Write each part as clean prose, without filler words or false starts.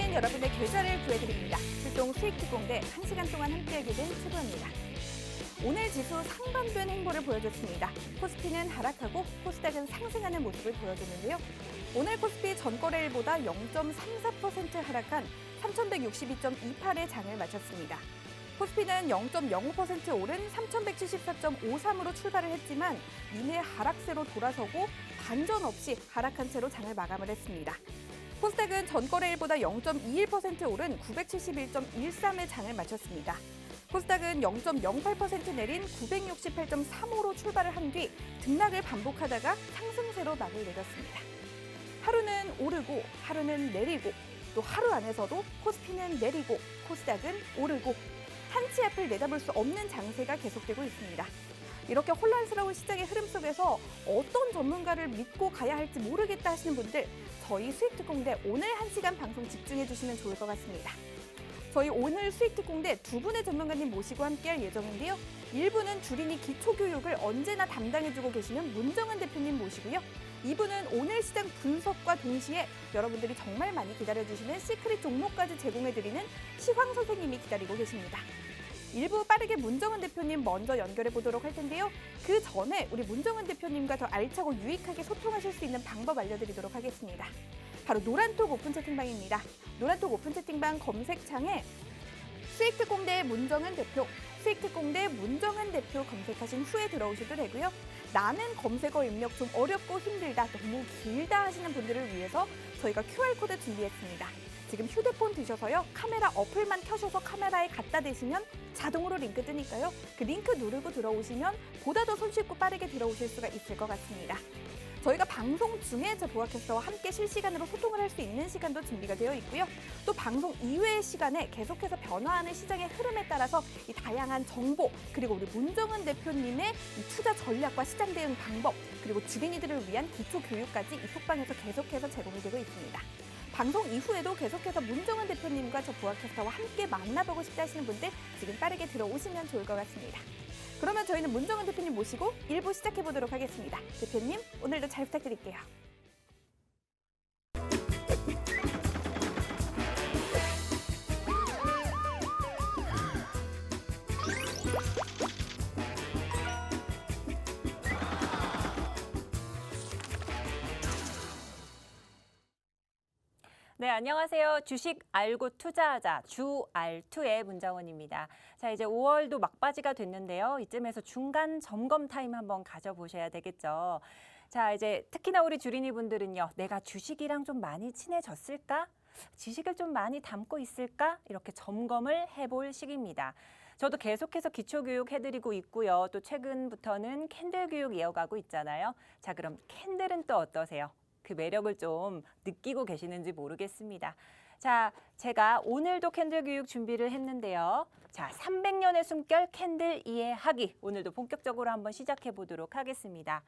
저는 여러분의 계좌를 구해드립니다. 출동 수익 특공대 1시간 동안 함께하게 된 최고입니다. 오늘 지수 상반된 행보를 보여줬습니다. 코스피는 하락하고 코스닥은 상승하는 모습을 보여줬는데요. 오늘 코스피 전거래일보다 0.34% 하락한 3,162.28의 장을 마쳤습니다. 코스피는 0.05% 오른 3,174.53으로 출발을 했지만 이내 하락세로 돌아서고 반전 없이 하락한 채로 장을 마감을 했습니다. 코스닥은 전거래일보다 0.21% 오른 971.13의 장을 마쳤습니다. 코스닥은 0.08% 내린 968.35로 출발을 한 뒤 등락을 반복하다가 상승세로 막을 내렸습니다. 하루는 오르고 하루는 내리고 또 하루 안에서도 코스피는 내리고 코스닥은 오르고 한치 앞을 내다볼 수 없는 장세가 계속되고 있습니다. 이렇게 혼란스러운 시장의 흐름 속에서 어떤 전문가를 믿고 가야 할지 모르겠다 하시는 분들 저희 수익특공대 오늘 1시간 방송 집중해 주시면 좋을 것 같습니다. 저희 오늘 수익특공대 두 분의 전문가님 모시고 함께할 예정인데요. 1부는 주린이 기초교육을 언제나 담당해주고 계시는 문정은 대표님 모시고요. 2부는 오늘 시장 분석과 동시에 여러분들이 정말 많이 기다려주시는 시크릿 종목까지 제공해드리는 시황 선생님이 기다리고 계십니다. 1부 빠르게 문정은 대표님 먼저 연결해 보도록 할 텐데요. 그 전에 우리 문정은 대표님과 더 알차고 유익하게 소통하실 수 있는 방법 알려드리도록 하겠습니다. 바로 노란톡 오픈 채팅방입니다. 노란톡 오픈 채팅방 검색창에 수익특공대 문정은 대표, 수익특공대 문정은 대표 검색하신 후에 들어오셔도 되고요. 나는 검색어 입력 좀 어렵고 힘들다, 너무 길다 하시는 분들을 위해서 저희가 QR코드 준비했습니다. 지금 휴대폰 드셔서요. 카메라 어플만 켜셔서 카메라에 갖다 대시면 자동으로 링크 뜨니까요. 그 링크 누르고 들어오시면 보다 더 손쉽고 빠르게 들어오실 수가 있을 것 같습니다. 저희가 방송 중에 저 보아캐스터와 함께 실시간으로 소통을 할 수 있는 시간도 준비가 되어 있고요. 또 방송 이외의 시간에 계속해서 변화하는 시장의 흐름에 따라서 이 다양한 정보 그리고 우리 문정은 대표님의 이 투자 전략과 시장 대응 방법 그리고 주린이들을 위한 기초 교육까지 이 톡방에서 계속해서 제공이 되고 있습니다. 방송 이후에도 계속해서 문정은 대표님과 저 보아캐스터와 함께 만나보고 싶다 하시는 분들 지금 빠르게 들어오시면 좋을 것 같습니다. 그러면 저희는 문정은 대표님 모시고 1부 시작해보도록 하겠습니다. 대표님, 오늘도 잘 부탁드릴게요. 네, 안녕하세요. 주식 알고 투자하자 주알2의 문정은입니다. 자, 이제 5월도 막바지가 됐는데요. 이쯤에서 중간 점검 타임 한번 가져보셔야 되겠죠. 자, 이제 특히나 우리 주린이 분들은요. 내가 주식이랑 좀 많이 친해졌을까? 지식을 좀 많이 담고 있을까? 이렇게 점검을 해볼 시기입니다. 저도 계속해서 기초교육 해드리고 있고요. 또 최근부터는 캔들 교육 이어가고 있잖아요. 자, 그럼 캔들은 또 어떠세요? 그 매력을 좀 느끼고 계시는지 모르겠습니다. 자, 제가 오늘도 캔들 교육 준비를 했는데요. 자, 300년의 숨결 캔들 이해하기. 오늘도 본격적으로 한번 시작해 보도록 하겠습니다.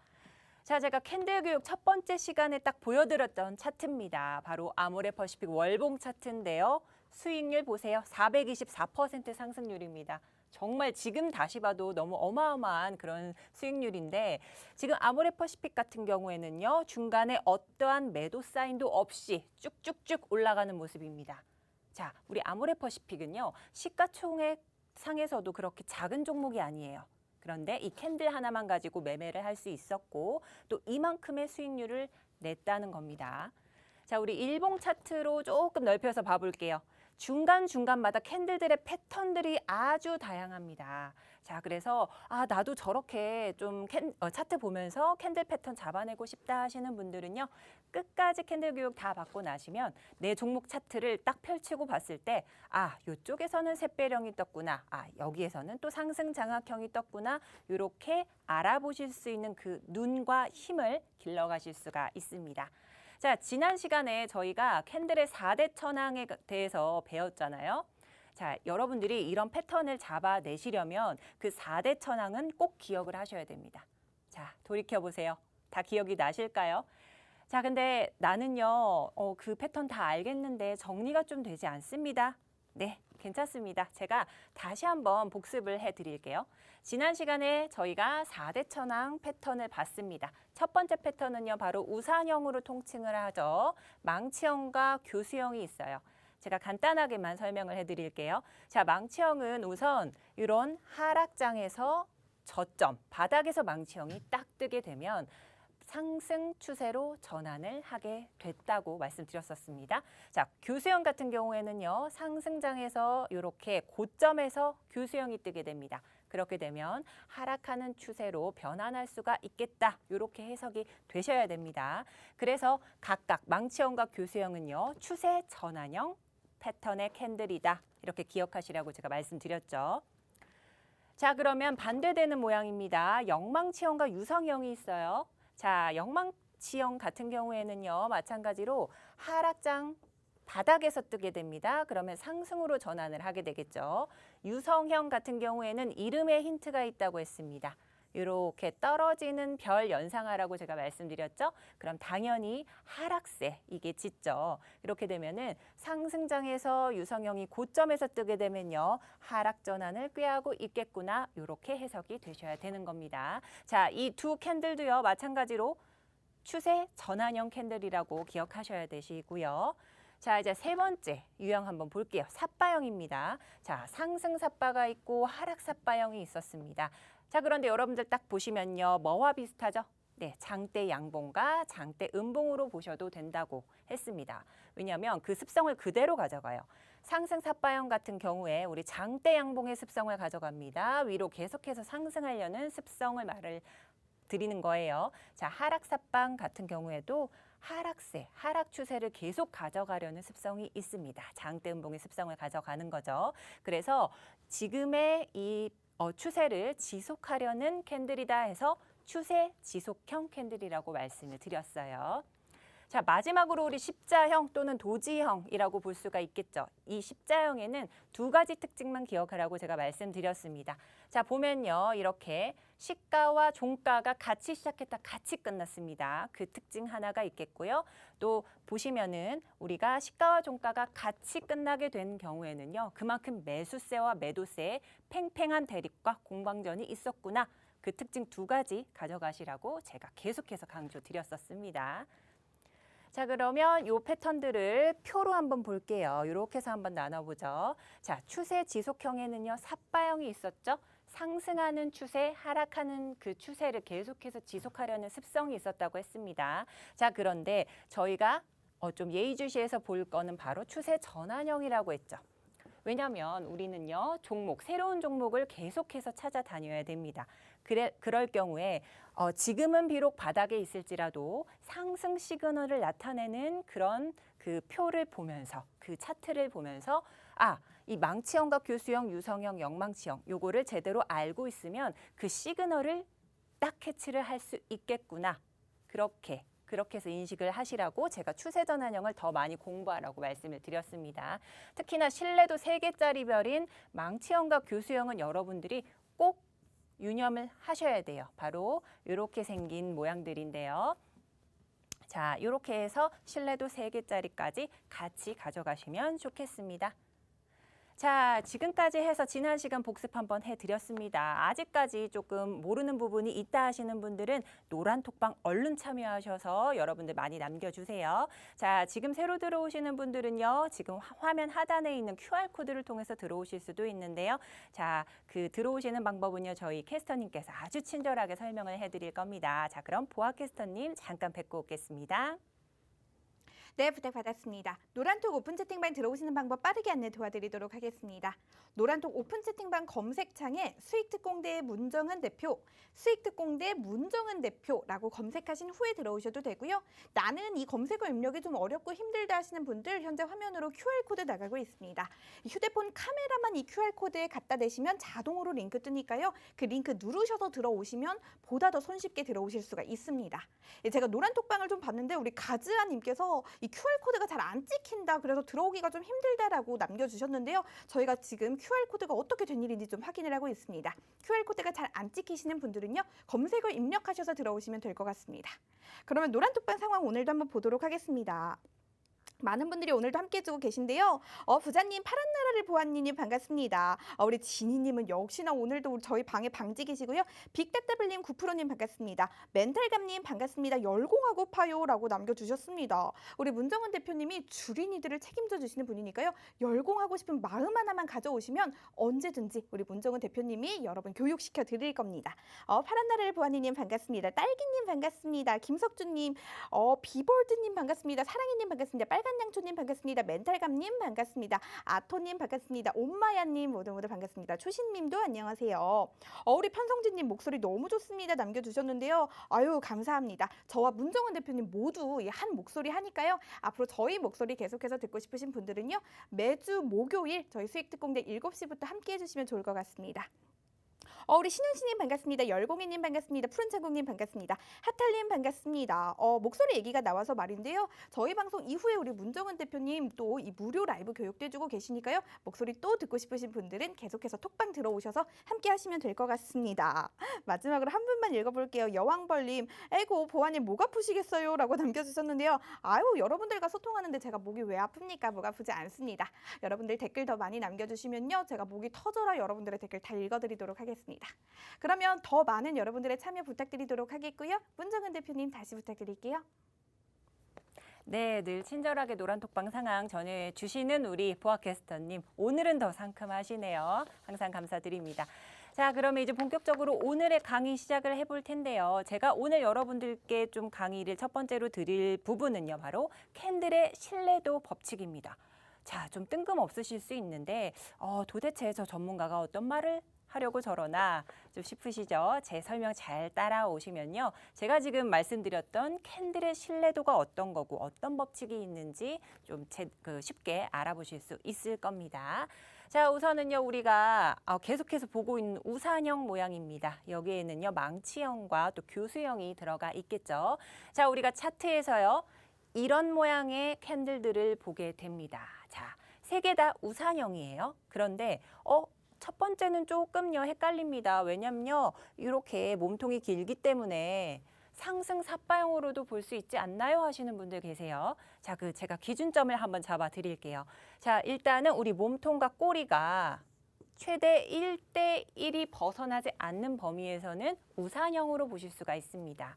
자, 제가 캔들 교육 첫 번째 시간에 딱 보여드렸던 차트입니다. 바로 아모레퍼시픽 월봉 차트인데요. 수익률 보세요. 424% 상승률입니다. 정말 지금 다시 봐도 너무 어마어마한 그런 수익률인데 지금 아모레퍼시픽 같은 경우에는요. 중간에 어떠한 매도 사인도 없이 쭉쭉쭉 올라가는 모습입니다. 자, 우리 아모레퍼시픽은요. 시가총액 상에서도 그렇게 작은 종목이 아니에요. 그런데 이 캔들 하나만 가지고 매매를 할 수 있었고 또 이만큼의 수익률을 냈다는 겁니다. 자, 우리 일봉 차트로 조금 넓혀서 봐볼게요. 중간중간마다 캔들들의 패턴들이 아주 다양합니다. 자, 그래서 나도 저렇게 좀 차트 보면서 캔들 패턴 잡아내고 싶다 하시는 분들은요. 끝까지 캔들 교육 다 받고 나시면 내 종목 차트를 딱 펼치고 봤을 때 이쪽에서는 샛배령이 떴구나. 여기에서는 또 상승 장악형이 떴구나. 이렇게 알아보실 수 있는 그 눈과 힘을 길러가실 수가 있습니다. 자, 지난 시간에 저희가 캔들의 4대 천왕에 대해서 배웠잖아요. 자, 여러분들이 이런 패턴을 잡아내시려면 그 4대 천왕은 꼭 기억을 하셔야 됩니다. 자, 돌이켜보세요. 다 기억이 나실까요? 자, 근데 나는요, 그 패턴 다 알겠는데 정리가 좀 되지 않습니다. 네, 괜찮습니다. 제가 다시 한번 복습을 해드릴게요. 지난 시간에 저희가 4대 천왕 패턴을 봤습니다. 첫 번째 패턴은요, 바로 우산형으로 통칭을 하죠. 망치형과 교수형이 있어요. 제가 간단하게만 설명을 해드릴게요. 자, 망치형은 우선 이런 하락장에서 저점, 바닥에서 망치형이 딱 뜨게 되면 상승 추세로 전환을 하게 됐다고 말씀드렸었습니다. 자, 교수형 같은 경우에는요, 상승장에서 이렇게 고점에서 교수형이 뜨게 됩니다. 그렇게 되면 하락하는 추세로 변환할 수가 있겠다. 이렇게 해석이 되셔야 됩니다. 그래서 각각 망치형과 교수형은요, 추세 전환형 패턴의 캔들이다. 이렇게 기억하시라고 제가 말씀드렸죠. 자, 그러면 반대되는 모양입니다. 영망치형과 유성형이 있어요. 자, 영망치형 같은 경우에는요, 마찬가지로 하락장 바닥에서 뜨게 됩니다. 그러면 상승으로 전환을 하게 되겠죠. 유성형 같은 경우에는 이름에 힌트가 있다고 했습니다. 이렇게 떨어지는 별 연상하라고 제가 말씀드렸죠. 그럼 당연히 하락세 이게 짙죠. 이렇게 되면은 상승장에서 유성형이 고점에서 뜨게 되면요, 하락 전환을 꾀하고 있겠구나. 이렇게 해석이 되셔야 되는 겁니다. 자, 이 두 캔들도요, 마찬가지로 추세 전환형 캔들이라고 기억하셔야 되시고요. 자, 이제 세 번째 유형 한번 볼게요. 삿바형입니다. 자, 상승 삿바가 있고 하락 삿바형이 있었습니다. 자, 그런데 여러분들 딱 보시면요, 뭐와 비슷하죠? 네, 장대 양봉과 장대 음봉으로 보셔도 된다고 했습니다. 왜냐하면 그 습성을 그대로 가져가요. 상승 삿바형 같은 경우에 우리 장대 양봉의 습성을 가져갑니다. 위로 계속해서 상승하려는 습성을 말을 드리는 거예요. 자, 하락 삿방 같은 경우에도 하락세, 하락 추세를 계속 가져가려는 습성이 있습니다. 장대 음봉의 습성을 가져가는 거죠. 그래서 지금의 이 추세를 지속하려는 캔들이다 해서 추세 지속형 캔들이라고 말씀을 드렸어요. 자, 마지막으로 우리 십자형 또는 도지형이라고 볼 수가 있겠죠. 이 십자형에는 두 가지 특징만 기억하라고 제가 말씀드렸습니다. 자, 보면요, 이렇게 시가와 종가가 같이 시작했다 같이 끝났습니다. 그 특징 하나가 있겠고요. 또 보시면은 우리가 시가와 종가가 같이 끝나게 된 경우에는요, 그만큼 매수세와 매도세의 팽팽한 대립과 공방전이 있었구나. 그 특징 두 가지 가져가시라고 제가 계속해서 강조드렸었습니다. 자, 그러면 이 패턴들을 표로 한번 볼게요. 이렇게 해서 한번 나눠보죠. 자, 추세 지속형에는요, 삿바형이 있었죠. 상승하는 추세, 하락하는 그 추세를 계속해서 지속하려는 습성이 있었다고 했습니다. 자, 그런데 저희가 좀 예의주시해서 볼 거는 바로 추세 전환형이라고 했죠. 왜냐하면 우리는요, 종목, 새로운 종목을 계속해서 찾아다녀야 됩니다. 그럴 경우에 지금은 비록 바닥에 있을지라도 상승 시그널을 나타내는 그런 그 표를 보면서, 그 차트를 보면서 이 망치형과 교수형, 유성형, 영망치형 요거를 제대로 알고 있으면 그 시그널을 딱 캐치를 할 수 있겠구나. 그렇게 해서 인식을 하시라고 제가 추세 전환형을 더 많이 공부하라고 말씀을 드렸습니다. 특히나 신뢰도 3개짜리 별인 망치형과 교수형은 여러분들이 꼭 유념을 하셔야 돼요. 바로 이렇게 생긴 모양들인데요. 자, 이렇게 해서 신뢰도 3개짜리까지 같이 가져가시면 좋겠습니다. 자, 지금까지 해서 지난 시간 복습 한번 해드렸습니다. 아직까지 조금 모르는 부분이 있다 하시는 분들은 노란 톡방 얼른 참여하셔서 여러분들 많이 남겨주세요. 자, 지금 새로 들어오시는 분들은요, 지금 화면 하단에 있는 QR코드를 통해서 들어오실 수도 있는데요. 자, 그 들어오시는 방법은요, 저희 캐스터님께서 아주 친절하게 설명을 해드릴 겁니다. 자, 그럼 보아 캐스터님 잠깐 뵙고 오겠습니다. 네, 부탁받았습니다. 노란톡 오픈 채팅방 들어오시는 방법 빠르게 안내 도와드리도록 하겠습니다. 노란톡 오픈 채팅방 검색창에 수익특공대 문정은 대표, 수익특공대 문정은 대표라고 검색하신 후에 들어오셔도 되고요. 나는 이 검색어 입력이 좀 어렵고 힘들다 하시는 분들 현재 화면으로 QR코드 나가고 있습니다. 휴대폰 카메라만 이 QR코드에 갖다 대시면 자동으로 링크 뜨니까요. 그 링크 누르셔서 들어오시면 보다 더 손쉽게 들어오실 수가 있습니다. 제가 노란톡방을 좀 봤는데 우리 가즈아님께서 이 QR코드가 잘 안 찍힌다, 그래서 들어오기가 좀 힘들다라고 남겨주셨는데요. 저희가 지금 QR코드가 어떻게 된 일인지 좀 확인을 하고 있습니다. QR코드가 잘 안 찍히시는 분들은요, 검색어 입력하셔서 들어오시면 될 것 같습니다. 그러면 노란톡방 상황 오늘도 한번 보도록 하겠습니다. 많은 분들이 오늘도 함께 해주고 계신데요. 부자님, 파란 나라를 보았니님 반갑습니다. 우리 지니님은 역시나 오늘도 저희 방에 방지 계시고요. 빅따따블님 9%님 반갑습니다. 멘탈감님 반갑습니다. 열공하고 파요라고 남겨주셨습니다. 우리 문정은 대표님이 주린이들을 책임져 주시는 분이니까요. 열공하고 싶은 마음 하나만 가져오시면 언제든지 우리 문정은 대표님이 여러분 교육시켜 드릴 겁니다. 파란 나라를 보았니님 반갑습니다. 딸기님 반갑습니다. 김석준님, 비볼드님 반갑습니다. 사랑이님 반갑습니다. 빨간 양초님 반갑습니다. 멘탈감님 반갑습니다. 아토님 반갑습니다. 옴마야님 모두 반갑습니다. 초신님도 안녕하세요. 우리 편성진님 목소리 너무 좋습니다. 남겨주셨는데요. 아유 감사합니다. 저와 문정은 대표님 모두 이 한 목소리 하니까요. 앞으로 저희 목소리 계속해서 듣고 싶으신 분들은요. 매주 목요일 저희 수익특공대 7시부터 함께 해주시면 좋을 것 같습니다. 우리 신윤씨님 반갑습니다. 열공이님 반갑습니다. 푸른창국님 반갑습니다. 하탈님 반갑습니다. 목소리 얘기가 나와서 말인데요. 저희 방송 이후에 우리 문정은 대표님 또 이 무료 라이브 교육도 해주고 계시니까요. 목소리 또 듣고 싶으신 분들은 계속해서 톡방 들어오셔서 함께 하시면 될 것 같습니다. 마지막으로 한 분만 읽어볼게요. 여왕벌님, 에고 보아님 목 아프시겠어요? 라고 남겨주셨는데요. 아유 여러분들과 소통하는데 제가 목이 왜 아픕니까? 목 아프지 않습니다. 여러분들 댓글 더 많이 남겨주시면요. 제가 목이 터져라 여러분들의 댓글 다 읽어드리도록 하겠습니다. 그러면 더 많은 여러분들의 참여 부탁드리도록 하겠고요. 문정은 대표님 다시 부탁드릴게요. 네, 늘 친절하게 노란톡방 상황 전해주시는 우리 보아캐스터님, 오늘은 더 상큼하시네요. 항상 감사드립니다. 자, 그러면 이제 본격적으로 오늘의 강의 시작을 해볼 텐데요. 제가 오늘 여러분들께 좀 강의를 첫 번째로 드릴 부분은요, 바로 캔들의 신뢰도 법칙입니다. 자, 좀 뜬금없으실 수 있는데 도대체 저 전문가가 어떤 말을 하려고 저러나 좀 싶으시죠? 제 설명 잘 따라오시면요. 제가 지금 말씀드렸던 캔들의 신뢰도가 어떤 거고 어떤 법칙이 있는지 좀 쉽게 알아보실 수 있을 겁니다. 자, 우선은요. 우리가 계속해서 보고 있는 우산형 모양입니다. 여기에는요. 망치형과 또 교수형이 들어가 있겠죠. 자, 우리가 차트에서요. 이런 모양의 캔들들을 보게 됩니다. 자, 세 개 다 우산형이에요. 그런데 첫 번째는 조금요 헷갈립니다. 왜냐면요 이렇게 몸통이 길기 때문에 상승 삿바형으로도 볼 수 있지 않나요? 하시는 분들 계세요. 자, 제가 기준점을 한번 잡아 드릴게요. 자, 일단은 우리 몸통과 꼬리가 최대 1대1이 벗어나지 않는 범위에서는 우산형으로 보실 수가 있습니다.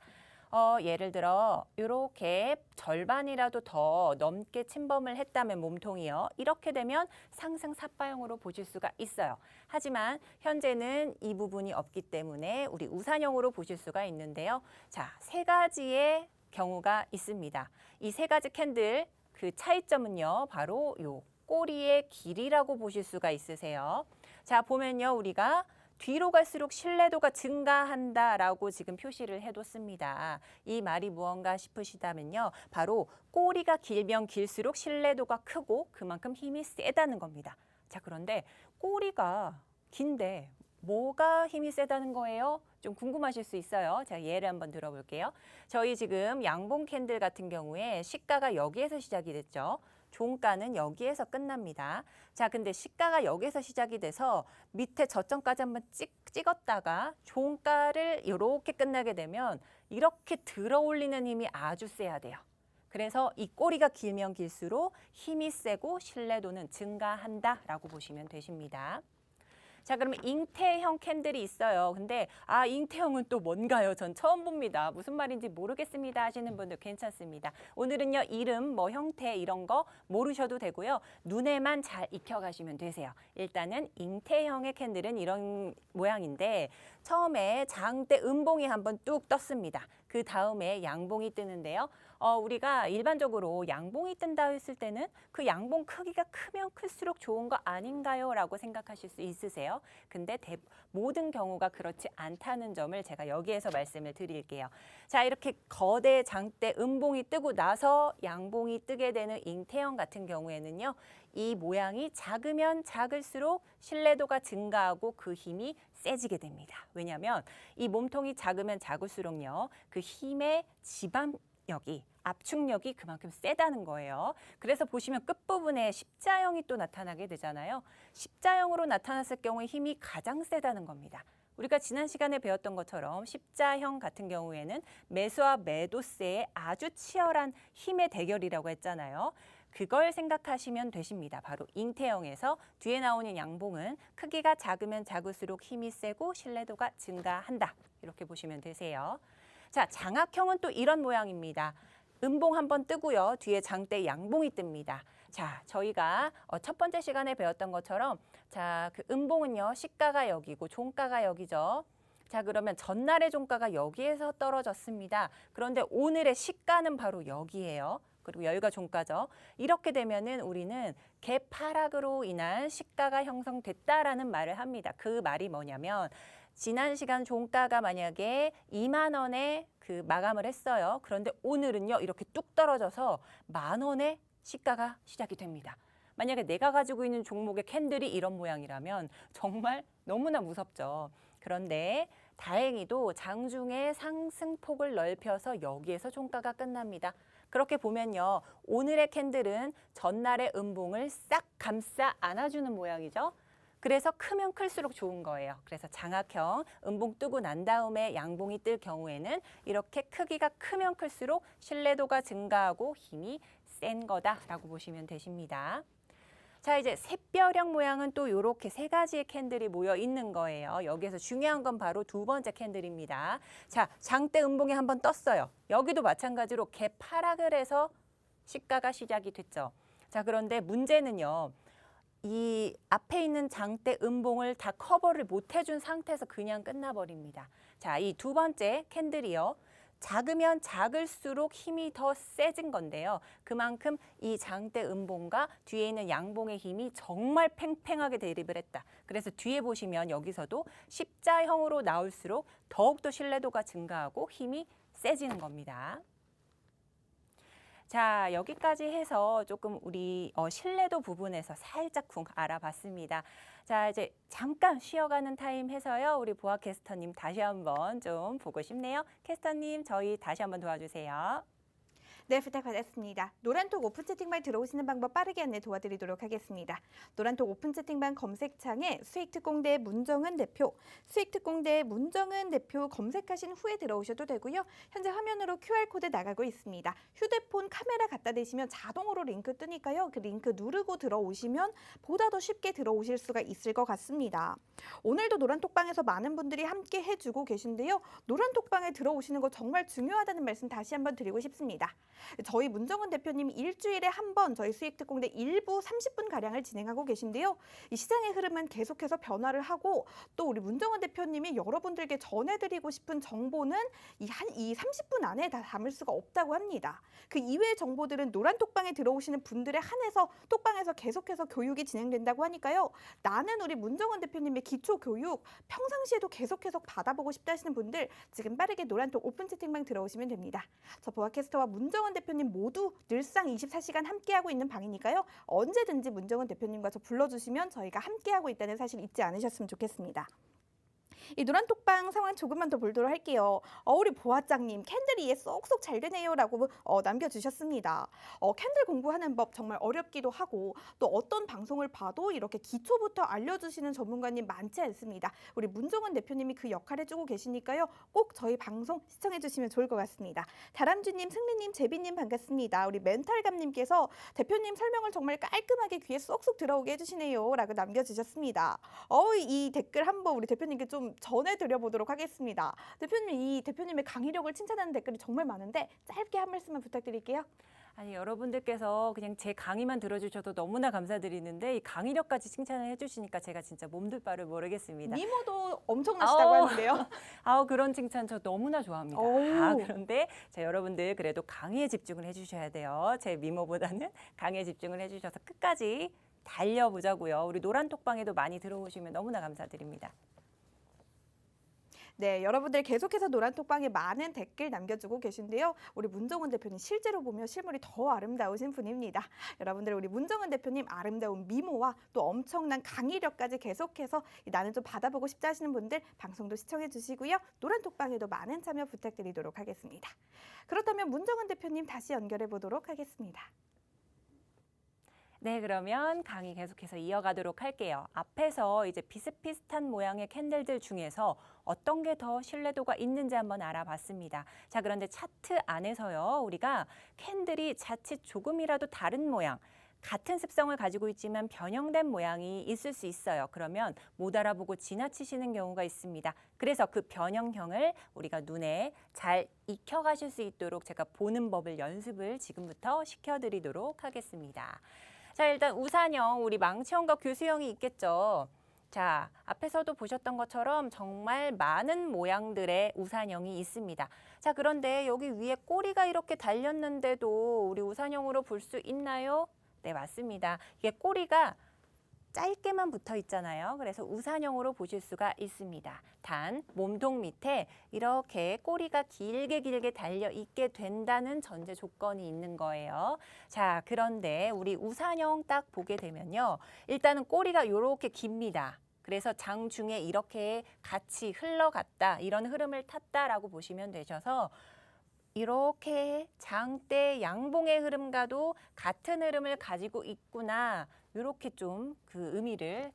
예를 들어 이렇게 절반이라도 더 넘게 침범을 했다면 몸통이요. 이렇게 되면 상승 삿바형으로 보실 수가 있어요. 하지만 현재는 이 부분이 없기 때문에 우리 우산형으로 보실 수가 있는데요. 자, 세 가지의 경우가 있습니다. 이 세 가지 캔들 그 차이점은요. 바로 요 꼬리의 길이라고 보실 수가 있으세요. 자, 보면요. 우리가 뒤로 갈수록 신뢰도가 증가한다라고 지금 표시를 해뒀습니다. 이 말이 무언가 싶으시다면요. 바로 꼬리가 길면 길수록 신뢰도가 크고 그만큼 힘이 세다는 겁니다. 자, 그런데 꼬리가 긴데 뭐가 힘이 세다는 거예요? 좀 궁금하실 수 있어요. 제가 예를 한번 들어볼게요. 저희 지금 양봉 캔들 같은 경우에 시가가 여기에서 시작이 됐죠. 종가는 여기에서 끝납니다. 자, 근데 시가가 여기서 시작이 돼서 밑에 저점까지 한번 찍었다가 종가를 이렇게 끝나게 되면 이렇게 들어 올리는 힘이 아주 세야 돼요. 그래서 이 꼬리가 길면 길수록 힘이 세고 신뢰도는 증가한다라고 보시면 되십니다. 자, 그러면 잉태형 캔들이 있어요. 근데 잉태형은 또 뭔가요? 전 처음 봅니다. 무슨 말인지 모르겠습니다 하시는 분들 괜찮습니다. 오늘은요. 이름, 형태 이런 거 모르셔도 되고요. 눈에만 잘 익혀가시면 되세요. 일단은 잉태형의 캔들은 이런 모양인데 처음에 장대 음봉이 한번 뚝 떴습니다. 그 다음에 양봉이 뜨는데요. 우리가 일반적으로 양봉이 뜬다 했을 때는 그 양봉 크기가 크면 클수록 좋은 거 아닌가요? 라고 생각하실 수 있으세요. 근데 모든 경우가 그렇지 않다는 점을 제가 여기에서 말씀을 드릴게요. 자, 이렇게 거대 장대 음봉이 뜨고 나서 양봉이 뜨게 되는 잉태형 같은 경우에는요. 이 모양이 작으면 작을수록 신뢰도가 증가하고 그 힘이 세지게 됩니다. 왜냐하면 이 몸통이 작으면 작을수록요. 그 힘의 지방력이 압축력이 그만큼 세다는 거예요. 그래서 보시면 끝부분에 십자형이 또 나타나게 되잖아요. 십자형으로 나타났을 경우에 힘이 가장 세다는 겁니다. 우리가 지난 시간에 배웠던 것처럼 십자형 같은 경우에는 매수와 매도세의 아주 치열한 힘의 대결이라고 했잖아요. 그걸 생각하시면 되십니다. 바로 잉태형에서 뒤에 나오는 양봉은 크기가 작으면 작을수록 힘이 세고 신뢰도가 증가한다. 이렇게 보시면 되세요. 자, 장악형은 또 이런 모양입니다. 음봉 한번 뜨고요. 뒤에 장대 양봉이 뜹니다. 자, 저희가 첫 번째 시간에 배웠던 것처럼 자, 그 음봉은요. 시가가 여기고 종가가 여기죠. 자, 그러면 전날의 종가가 여기에서 떨어졌습니다. 그런데 오늘의 시가는 바로 여기예요. 그리고 여기가 종가죠. 이렇게 되면은 우리는 갭 하락으로 인한 시가가 형성됐다라는 말을 합니다. 그 말이 뭐냐면 지난 시간 종가가 만약에 2만 원에 그 마감을 했어요. 그런데 오늘은요. 이렇게 뚝 떨어져서 10,000원에 시가가 시작이 됩니다. 만약에 내가 가지고 있는 종목의 캔들이 이런 모양이라면 정말 너무나 무섭죠. 그런데 다행히도 장중에 상승폭을 넓혀서 여기에서 종가가 끝납니다. 그렇게 보면요. 오늘의 캔들은 전날의 음봉을 싹 감싸 안아주는 모양이죠. 그래서 크면 클수록 좋은 거예요. 그래서 장악형 음봉 뜨고 난 다음에 양봉이 뜰 경우에는 이렇게 크기가 크면 클수록 신뢰도가 증가하고 힘이 센 거다라고 보시면 되십니다. 자, 이제 샛별형 모양은 또 이렇게 세 가지의 캔들이 모여 있는 거예요. 여기에서 중요한 건 바로 두 번째 캔들입니다. 자, 장대 음봉이 한번 떴어요. 여기도 마찬가지로 갭 하락을 해서 시가가 시작이 됐죠. 자, 그런데 문제는요. 이 앞에 있는 장대 음봉을 다 커버를 못 해준 상태에서 그냥 끝나버립니다. 자, 이 두 번째 캔들이요. 작으면 작을수록 힘이 더 세진 건데요. 그만큼 이 장대 음봉과 뒤에 있는 양봉의 힘이 정말 팽팽하게 대립을 했다. 그래서 뒤에 보시면 여기서도 십자형으로 나올수록 더욱더 신뢰도가 증가하고 힘이 세지는 겁니다. 자, 여기까지 해서 조금 우리 신뢰도 부분에서 살짝쿵 알아봤습니다. 자, 이제 잠깐 쉬어가는 타임 해서요. 우리 보아 캐스터님 다시 한번 좀 보고 싶네요. 캐스터님, 저희 다시 한번 도와주세요. 네, 부탁드렸습니다. 노란톡 오픈 채팅방 들어오시는 방법 빠르게 안내 도와드리도록 하겠습니다. 노란톡 오픈 채팅방 검색창에 수익특공대 문정은 대표, 수익특공대 문정은 대표 검색하신 후에 들어오셔도 되고요. 현재 화면으로 QR코드 나가고 있습니다. 휴대폰 카메라 갖다 대시면 자동으로 링크 뜨니까요. 그 링크 누르고 들어오시면 보다 더 쉽게 들어오실 수가 있을 것 같습니다. 오늘도 노란톡방에서 많은 분들이 함께 해주고 계신데요. 노란톡방에 들어오시는 거 정말 중요하다는 말씀 다시 한번 드리고 싶습니다. 저희 문정은 대표님이 일주일에 한 번 저희 수익특공대 일부 30분가량을 진행하고 계신데요. 이 시장의 흐름은 계속해서 변화를 하고 또 우리 문정은 대표님이 여러분들께 전해드리고 싶은 정보는 이 30분 안에 다 담을 수가 없다고 합니다. 그 이외의 정보들은 노란톡방에 들어오시는 분들에 한해서 톡방에서 계속해서 교육이 진행된다고 하니까요. 나는 우리 문정은 대표님의 기초교육 평상시에도 계속해서 받아보고 싶다 하시는 분들 지금 빠르게 노란톡 오픈 채팅방 들어오시면 됩니다. 저 보아캐스터와 문정은 대표님 모두 늘상 24시간 함께하고 있는 방이니까요. 언제든지 문정은 대표님과 저 불러주시면 저희가 함께하고 있다는 사실 잊지 않으셨으면 좋겠습니다. 이 노란톡방 상황 조금만 더 보도록 할게요. 우리 보아짱님 캔들이 이해 쏙쏙 잘 되네요 라고 남겨주셨습니다. 캔들 공부하는 법 정말 어렵기도 하고 또 어떤 방송을 봐도 이렇게 기초부터 알려주시는 전문가님 많지 않습니다. 우리 문정은 대표님이 그 역할 해주고 계시니까요. 꼭 저희 방송 시청해주시면 좋을 것 같습니다. 다람쥐님, 승리님, 제비님 반갑습니다. 우리 멘탈감님께서 대표님 설명을 정말 깔끔하게 귀에 쏙쏙 들어오게 해주시네요 라고 남겨주셨습니다. 이 댓글 한번 우리 대표님께 좀 전해드려 보도록 하겠습니다. 대표님, 이 대표님의 강의력을 칭찬하는 댓글이 정말 많은데 짧게 한 말씀만 부탁드릴게요. 아니, 여러분들께서 그냥 제 강의만 들어주셔도 너무나 감사드리는데 이 강의력까지 칭찬을 해주시니까 제가 진짜 몸둘 바를 모르겠습니다. 미모도 엄청나시다고 하는데요. 그런 칭찬 저 너무나 좋아합니다. 그런데 자, 여러분들 그래도 강의에 집중을 해주셔야 돼요. 제 미모보다는 강의에 집중을 해주셔서 끝까지 달려보자고요. 우리 노란톡방에도 많이 들어오시면 너무나 감사드립니다. 네, 여러분들 계속해서 노란톡방에 많은 댓글 남겨주고 계신데요. 우리 문정은 대표님 실제로 보면 실물이 더 아름다우신 분입니다. 여러분들 우리 문정은 대표님 아름다운 미모와 또 엄청난 강의력까지 계속해서 나는 좀 받아보고 싶다 하시는 분들 방송도 시청해 주시고요. 노란톡방에도 많은 참여 부탁드리도록 하겠습니다. 그렇다면 문정은 대표님 다시 연결해 보도록 하겠습니다. 네, 그러면 강의 계속해서 이어가도록 할게요. 앞에서 이제 비슷비슷한 모양의 캔들들 중에서 어떤 게 더 신뢰도가 있는지 한번 알아봤습니다. 자, 그런데 차트 안에서요, 우리가 캔들이 자칫 조금이라도 다른 모양, 같은 습성을 가지고 있지만 변형된 모양이 있을 수 있어요. 그러면 못 알아보고 지나치시는 경우가 있습니다. 그래서 그 변형형을 우리가 눈에 잘 익혀가실 수 있도록 제가 보는 법을 연습을 지금부터 시켜드리도록 하겠습니다. 자, 일단 우산형, 우리 망치형과 교수형이 있겠죠. 자, 앞에서도 보셨던 것처럼 정말 많은 모양들의 우산형이 있습니다. 자, 그런데 여기 위에 꼬리가 이렇게 달렸는데도 우리 우산형으로 볼 수 있나요? 네, 맞습니다. 이게 꼬리가 짧게만 붙어 있잖아요. 그래서 우산형으로 보실 수가 있습니다. 단, 몸통 밑에 이렇게 꼬리가 길게 달려 있게 된다는 전제 조건이 있는 거예요. 자, 그런데 우리 우산형 딱 보게 되면요. 일단은 꼬리가 이렇게 깁니다. 그래서 장중에 이렇게 같이 흘러갔다, 이런 흐름을 탔다라고 보시면 되셔서 이렇게 장대 양봉의 흐름과도 같은 흐름을 가지고 있구나. 이렇게 좀 그 의미를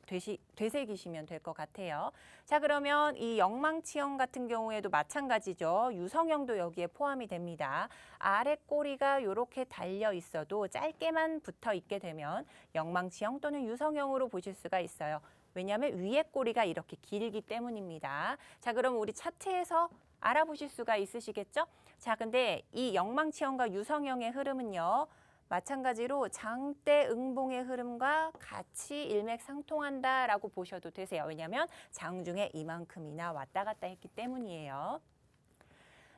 되새기시면 될 것 같아요. 자, 그러면 이 영망치형 같은 경우에도 마찬가지죠. 유성형도 여기에 포함이 됩니다. 아래 꼬리가 이렇게 달려 있어도 짧게만 붙어 있게 되면 영망치형 또는 유성형으로 보실 수가 있어요. 왜냐하면 위에 꼬리가 이렇게 길기 때문입니다. 자, 그럼 우리 차트에서 알아보실 수가 있으시겠죠? 자, 근데 이 영망치형과 유성형의 흐름은요, 마찬가지로 장대 응봉의 흐름과 같이 일맥상통한다라고 보셔도 되세요. 왜냐하면 장중에 이만큼이나 왔다 갔다 했기 때문이에요.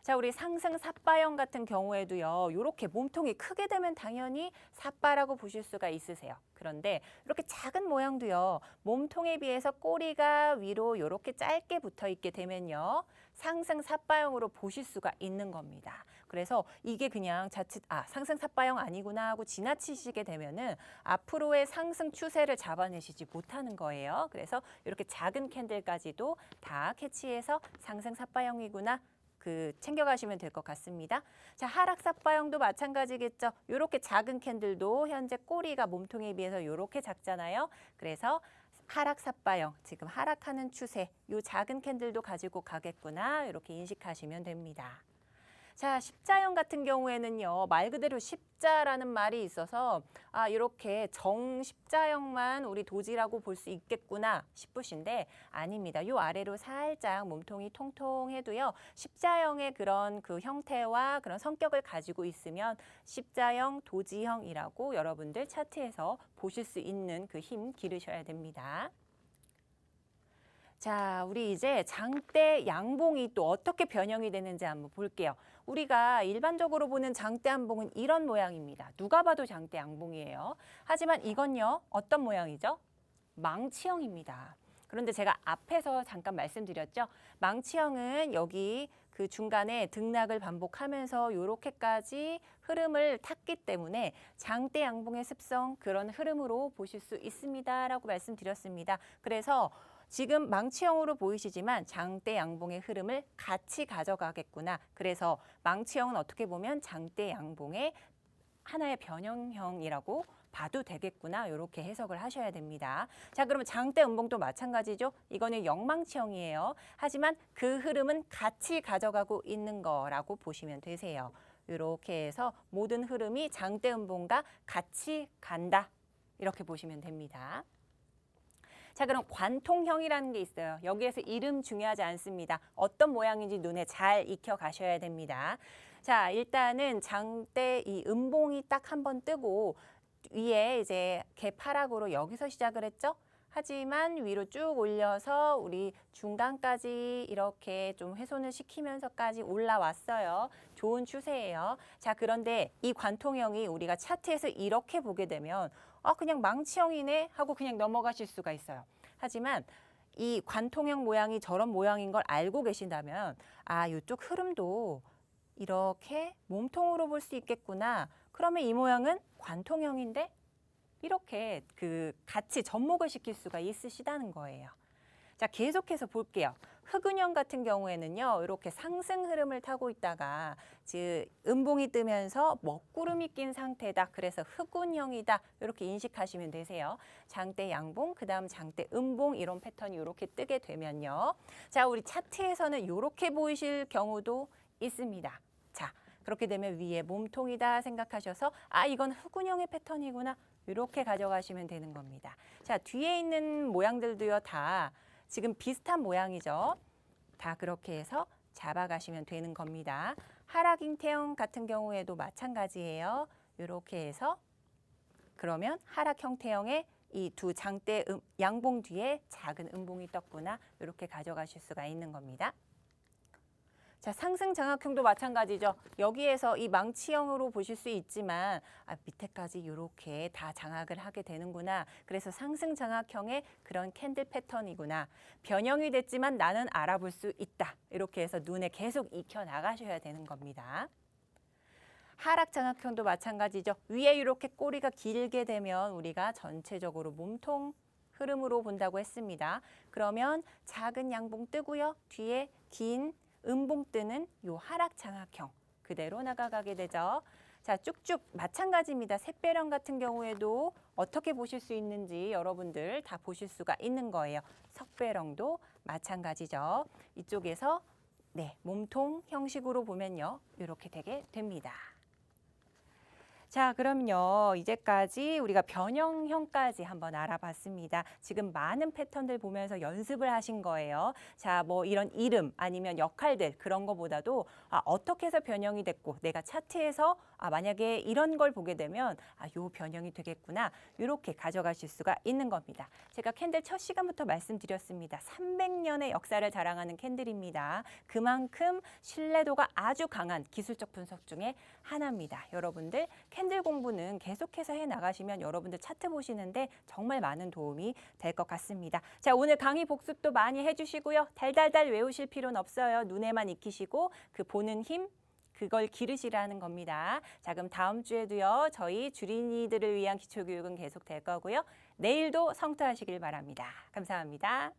자, 우리 상승 삿바형 같은 경우에도요, 이렇게 몸통이 크게 되면 당연히 삿바라고 보실 수가 있으세요. 그런데 이렇게 작은 모양도요, 몸통에 비해서 꼬리가 위로 이렇게 짧게 붙어 있게 되면요, 상승 삿바형으로 보실 수가 있는 겁니다. 그래서 이게 그냥 자칫 상승 삿바형 아니구나 하고 지나치시게 되면은 앞으로의 상승 추세를 잡아내시지 못하는 거예요. 그래서 이렇게 작은 캔들까지도 다 캐치해서 상승 삿바형이구나 챙겨가시면 될 것 같습니다. 자, 하락 삿바형도 마찬가지겠죠. 이렇게 작은 캔들도 현재 꼬리가 몸통에 비해서 이렇게 작잖아요. 그래서 하락 삿바형, 지금 하락하는 추세, 이 작은 캔들도 가지고 가겠구나, 이렇게 인식하시면 됩니다. 자, 십자형 같은 경우에는요, 말 그대로 십자라는 말이 있어서 이렇게 정십자형만 우리 도지라고 볼 수 있겠구나 싶으신데 아닙니다. 요 아래로 살짝 몸통이 통통해도요, 십자형의 그런 그 형태와 그런 성격을 가지고 있으면 십자형, 도지형이라고 여러분들 차트에서 보실 수 있는 그 힘 기르셔야 됩니다. 자, 우리 이제 장대 양봉이 또 어떻게 변형이 되는지 한번 볼게요. 우리가 일반적으로 보는 장대 양봉은 이런 모양입니다. 누가 봐도 장대 양봉이에요. 하지만 이건요, 어떤 모양이죠? 망치형입니다. 그런데 제가 앞에서 잠깐 말씀드렸죠. 망치형은 여기 그 중간에 등락을 반복하면서 이렇게까지 흐름을 탔기 때문에 장대 양봉의 습성, 그런 흐름으로 보실 수 있습니다라고 말씀드렸습니다. 그래서 지금 망치형으로 보이시지만 장대 양봉의 흐름을 같이 가져가겠구나. 그래서 망치형은 어떻게 보면 장대 양봉의 하나의 변형형이라고 봐도 되겠구나. 이렇게 해석을 하셔야 됩니다. 자, 그러면 장대 음봉도 마찬가지죠. 이거는 영망치형이에요. 하지만 그 흐름은 같이 가져가고 있는 거라고 보시면 되세요. 이렇게 해서 모든 흐름이 장대 음봉과 같이 간다. 이렇게 보시면 됩니다. 자, 그럼 관통형이라는 게 있어요. 여기에서 이름 중요하지 않습니다. 어떤 모양인지 눈에 잘 익혀 가셔야 됩니다. 자, 일단은 장대 이 음봉이 딱 한 번 뜨고 위에 이제 개파락으로 여기서 시작을 했죠. 하지만 위로 쭉 올려서 우리 중간까지 이렇게 좀 훼손을 시키면서까지 올라왔어요. 좋은 추세예요. 자, 그런데 이 관통형이 우리가 차트에서 이렇게 보게 되면 그냥 망치형이네 하고 그냥 넘어가실 수가 있어요. 하지만 이 관통형 모양이 저런 모양인 걸 알고 계신다면 이쪽 흐름도 이렇게 몸통으로 볼 수 있겠구나. 그러면 이 모양은 관통형인데 이렇게 같이 접목을 시킬 수가 있으시다는 거예요. 자, 계속해서 볼게요. 흑운형 같은 경우에는요, 이렇게 상승 흐름을 타고 있다가 즉 음봉이 뜨면서 먹구름이 낀 상태다. 그래서 흑운형이다. 이렇게 인식하시면 되세요. 장대 양봉, 그다음 장대 음봉 이런 패턴이 이렇게 뜨게 되면요. 자, 우리 차트에서는 이렇게 보이실 경우도 있습니다. 자, 그렇게 되면 위에 몸통이다 생각하셔서 이건 흑운형의 패턴이구나. 이렇게 가져가시면 되는 겁니다. 자, 뒤에 있는 모양들도요, 다 지금 비슷한 모양이죠. 다 그렇게 해서 잡아가시면 되는 겁니다. 하락 잉태형 같은 경우에도 마찬가지예요. 이렇게 해서 그러면 하락 형태형의 이 두 장대 양봉 뒤에 작은 음봉이 떴구나. 이렇게 가져가실 수가 있는 겁니다. 자, 상승 장악형도 마찬가지죠. 여기에서 이 망치형으로 보실 수 있지만 밑에까지 이렇게 다 장악을 하게 되는구나. 그래서 상승 장악형의 그런 캔들 패턴이구나. 변형이 됐지만 나는 알아볼 수 있다. 이렇게 해서 눈에 계속 익혀 나가셔야 되는 겁니다. 하락 장악형도 마찬가지죠. 위에 이렇게 꼬리가 길게 되면 우리가 전체적으로 몸통 흐름으로 본다고 했습니다. 그러면 작은 양봉 뜨고요. 뒤에 긴 음봉 뜨는 요 하락 장악형 그대로 나가게 되죠. 자, 쭉쭉 마찬가지입니다. 샛배령 같은 경우에도 어떻게 보실 수 있는지 여러분들 다 보실 수가 있는 거예요. 석배령도 마찬가지죠. 이쪽에서 몸통 형식으로 보면요. 이렇게 되게 됩니다. 자, 그럼요. 이제까지 우리가 변형형까지 한번 알아봤습니다. 지금 많은 패턴들 보면서 연습을 하신 거예요. 자, 뭐 이런 이름 아니면 역할들 그런 거보다도 어떻게 해서 변형이 됐고 내가 차트에서 만약에 이런 걸 보게 되면 요 변형이 되겠구나. 이렇게 가져가실 수가 있는 겁니다. 제가 캔들 첫 시간부터 말씀드렸습니다. 300년의 역사를 자랑하는 캔들입니다. 그만큼 신뢰도가 아주 강한 기술적 분석 중에 하나입니다. 여러분들 캔들 공부는 계속해서 해나가시면 여러분들 차트 보시는데 정말 많은 도움이 될 것 같습니다. 자, 오늘 강의 복습도 많이 해주시고요. 달달달 외우실 필요는 없어요. 눈에만 익히시고 그 보는 힘 그걸 기르시라는 겁니다. 자, 그럼 다음 주에도요. 저희 주린이들을 위한 기초교육은 계속 될 거고요. 내일도 성투하시길 바랍니다. 감사합니다.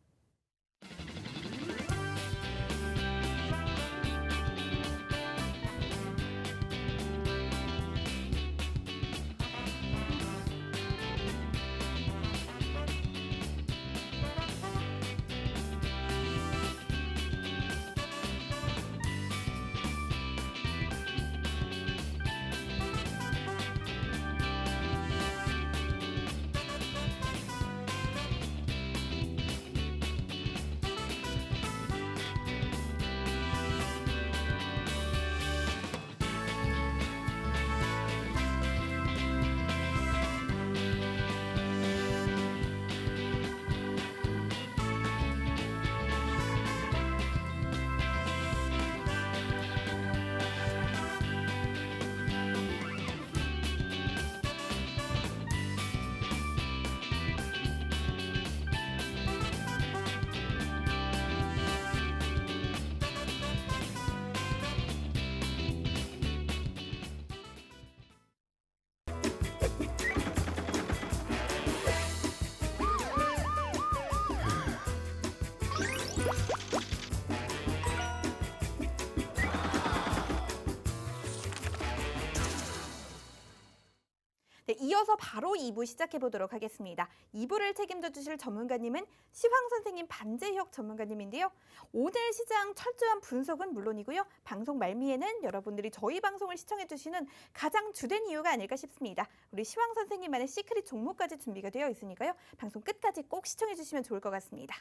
네, 이어서 바로 2부 시작해 보도록 하겠습니다. 2부를 책임져 주실 전문가님은 시황 선생님 반재혁 전문가님인데요. 오늘 시장 철저한 분석은 물론이고요. 방송 말미에는 여러분들이 저희 방송을 시청해 주시는 가장 주된 이유가 아닐까 싶습니다. 우리 시황 선생님만의 시크릿 종목까지 준비가 되어 있으니까요. 방송 끝까지 꼭 시청해 주시면 좋을 것 같습니다.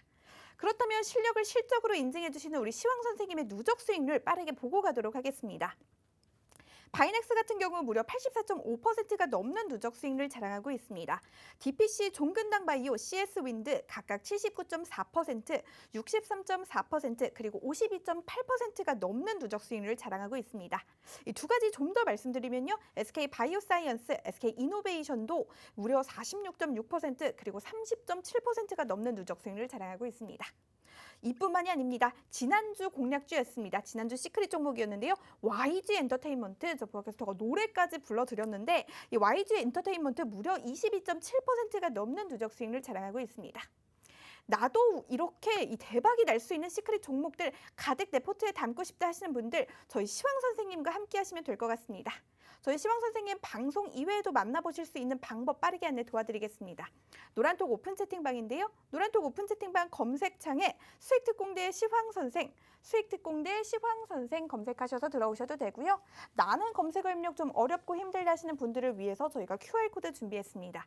그렇다면 실력을 실적으로 인증해 주시는 우리 시황 선생님의 누적 수익률 빠르게 보고 가도록 하겠습니다. 바이넥스 같은 경우 무려 84.5%가 넘는 누적 수익률을 자랑하고 있습니다. DPC, 종근당 바이오, CS 윈드 각각 79.4%, 63.4% 그리고 52.8%가 넘는 누적 수익률을 자랑하고 있습니다. 이 두 가지 좀 더 말씀드리면요. SK 바이오사이언스, SK 이노베이션도 무려 46.6% 그리고 30.7%가 넘는 누적 수익률을 자랑하고 있습니다. 이뿐만이 아닙니다. 지난주 공략주였습니다. 지난주 시크릿 종목이었는데요. YG 엔터테인먼트, 저 밖에서 노래까지 불러드렸는데 이 YG 엔터테인먼트 무려 22.7%가 넘는 누적 수익률을 자랑하고 있습니다. 나도 이렇게 이 대박이 날 수 있는 시크릿 종목들 가득 내 포트에 담고 싶다 하시는 분들 저희 시황 선생님과 함께 하시면 될 것 같습니다. 저희 시황 선생님 방송 이외에도 만나보실 수 있는 방법 빠르게 안내 도와드리겠습니다. 노란톡 오픈 채팅방인데요. 노란톡 오픈 채팅방 검색창에 수익특공대 시황 선생, 수익특공대 시황 선생 검색하셔서 들어오셔도 되고요. 나는 검색어 입력 좀 어렵고 힘들다 하시는 분들을 위해서 저희가 QR코드 준비했습니다.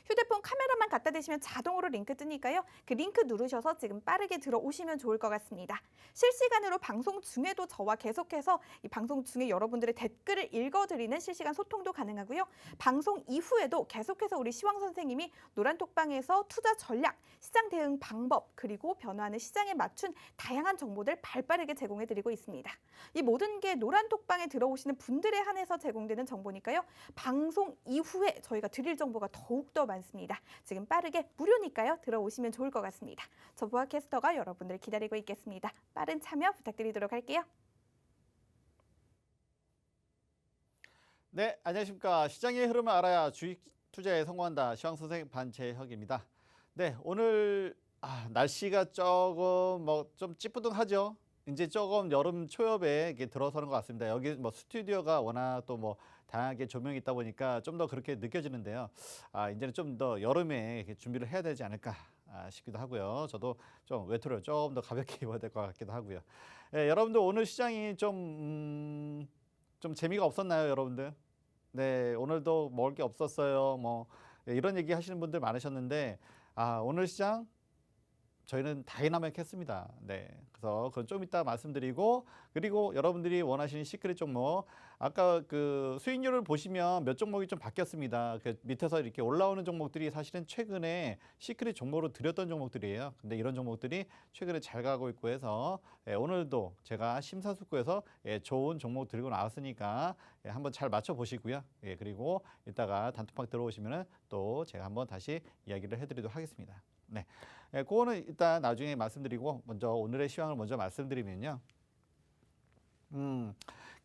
휴대폰 카메라만 갖다 대시면 자동으로 링크 뜨니까요. 그 링크 누르셔서 지금 빠르게 들어오시면 좋을 것 같습니다. 실시간으로 방송 중에도 저와 계속해서 이 방송 중에 여러분들의 댓글을 읽어드리는 실시간 소통도 가능하고요. 방송 이후에도 계속해서 우리 시황 선생님이 노란톡방에서 투자 전략, 시장 대응 방법, 그리고 변화하는 시장에 맞춘 다양한 정보들 발빠르게 제공해드리고 있습니다. 이 모든 게 노란톡방에 들어오시는 분들에 한해서 제공되는 정보니까요. 방송 이후에 저희가 드릴 정보가 더욱더 많습니다. 지금 빠르게 무료니까요. 들어오시면 좋을 것 같습니다. 저 보아 캐스터가 여러분들 기다리고 있겠습니다. 빠른 참여 부탁드리도록 할게요. 네, 안녕하십니까. 시장의 흐름을 알아야 주식 투자에 성공한다. 시황 선생 반채혁입니다. 네, 오늘 날씨가 조금 좀 찌뿌둥하죠. 이제 조금 여름 초엽에 이렇게 들어서는 것 같습니다. 여기 스튜디오가 워낙 또 다양하게 조명이 있다 보니까 좀 더 그렇게 느껴지는데요. 이제는 좀 더 여름에 이렇게 준비를 해야 되지 않을까 싶기도 하고요. 저도 좀 외투를 좀 더 가볍게 입어야 될 것 같기도 하고요. 여러분들 오늘 시장이 좀 재미가 없었나요, 여러분들? 네, 오늘도 먹을 게 없었어요. 이런 얘기 하시는 분들 많으셨는데, 오늘 시장 저희는 다이나믹했습니다. 네, 그래서 그건 좀 이따 말씀드리고, 그리고 여러분들이 원하시는 시크릿 종목, 아까 그 수익률을 보시면 몇 종목이 좀 바뀌었습니다. 그 밑에서 이렇게 올라오는 종목들이 사실은 최근에 시크릿 종목으로 드렸던 종목들이에요. 근데 이런 종목들이 최근에 잘 가고 있고 해서 오늘도 제가 심사숙고해서 좋은 종목 들고 나왔으니까 한번 잘 맞춰 보시고요. 그리고 이따가 단톡방 들어오시면은 또 제가 한번 다시 이야기를 해드리도록 하겠습니다. 네, 그거는 일단 나중에 말씀드리고 먼저 오늘의 시황을 먼저 말씀드리면요.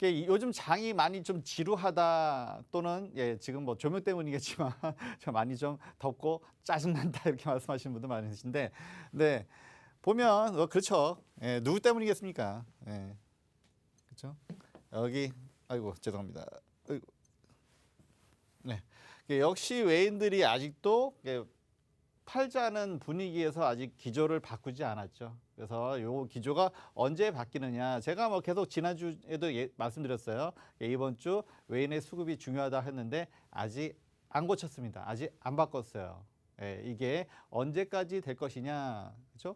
요즘 장이 많이 좀 지루하다 또는 지금 조명 때문이겠지만 좀 많이 좀 덥고 짜증난다 이렇게 말씀하시는 분들 많으신데, 네, 보면 그렇죠. 누구 때문이겠습니까? 그렇죠. 여기 아이고 죄송합니다. 아이고. 네, 역시 외인들이 아직도 팔자는 분위기에서 아직 기조를 바꾸지 않았죠. 그래서 요 기조가 언제 바뀌느냐. 제가 계속 지난주에도 말씀드렸어요. 이번 주 외인의 수급이 중요하다 했는데 아직 안 고쳤습니다. 아직 안 바꿨어요. 이게 언제까지 될 것이냐. 그렇죠?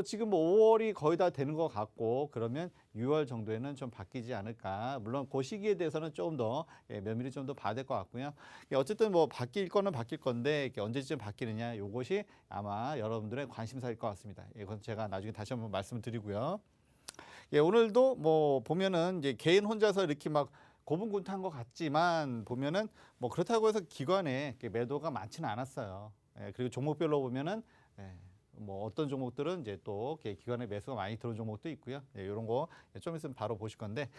지금 5월이 거의 다 되는 것 같고 그러면 6월 정도에는 좀 바뀌지 않을까. 물론 그 시기에 대해서는 조금 더 면밀히 좀 더 봐야 될 것 같고요. 어쨌든 바뀔 거는 바뀔 건데 언제쯤 바뀌느냐. 요것이 아마 여러분들의 관심사일 것 같습니다. 이건 제가 나중에 다시 한번 말씀드리고요. 오늘도 보면은 이제 개인 혼자서 이렇게 고분고분한 것 같지만 보면은 그렇다고 해서 기관에 매도가 많지는 않았어요. 그리고 종목별로 보면은 어떤 종목들은 이제 또 기관의 매수가 많이 들어온 종목도 있고요. 이런 거 좀 있으면 바로 보실 건데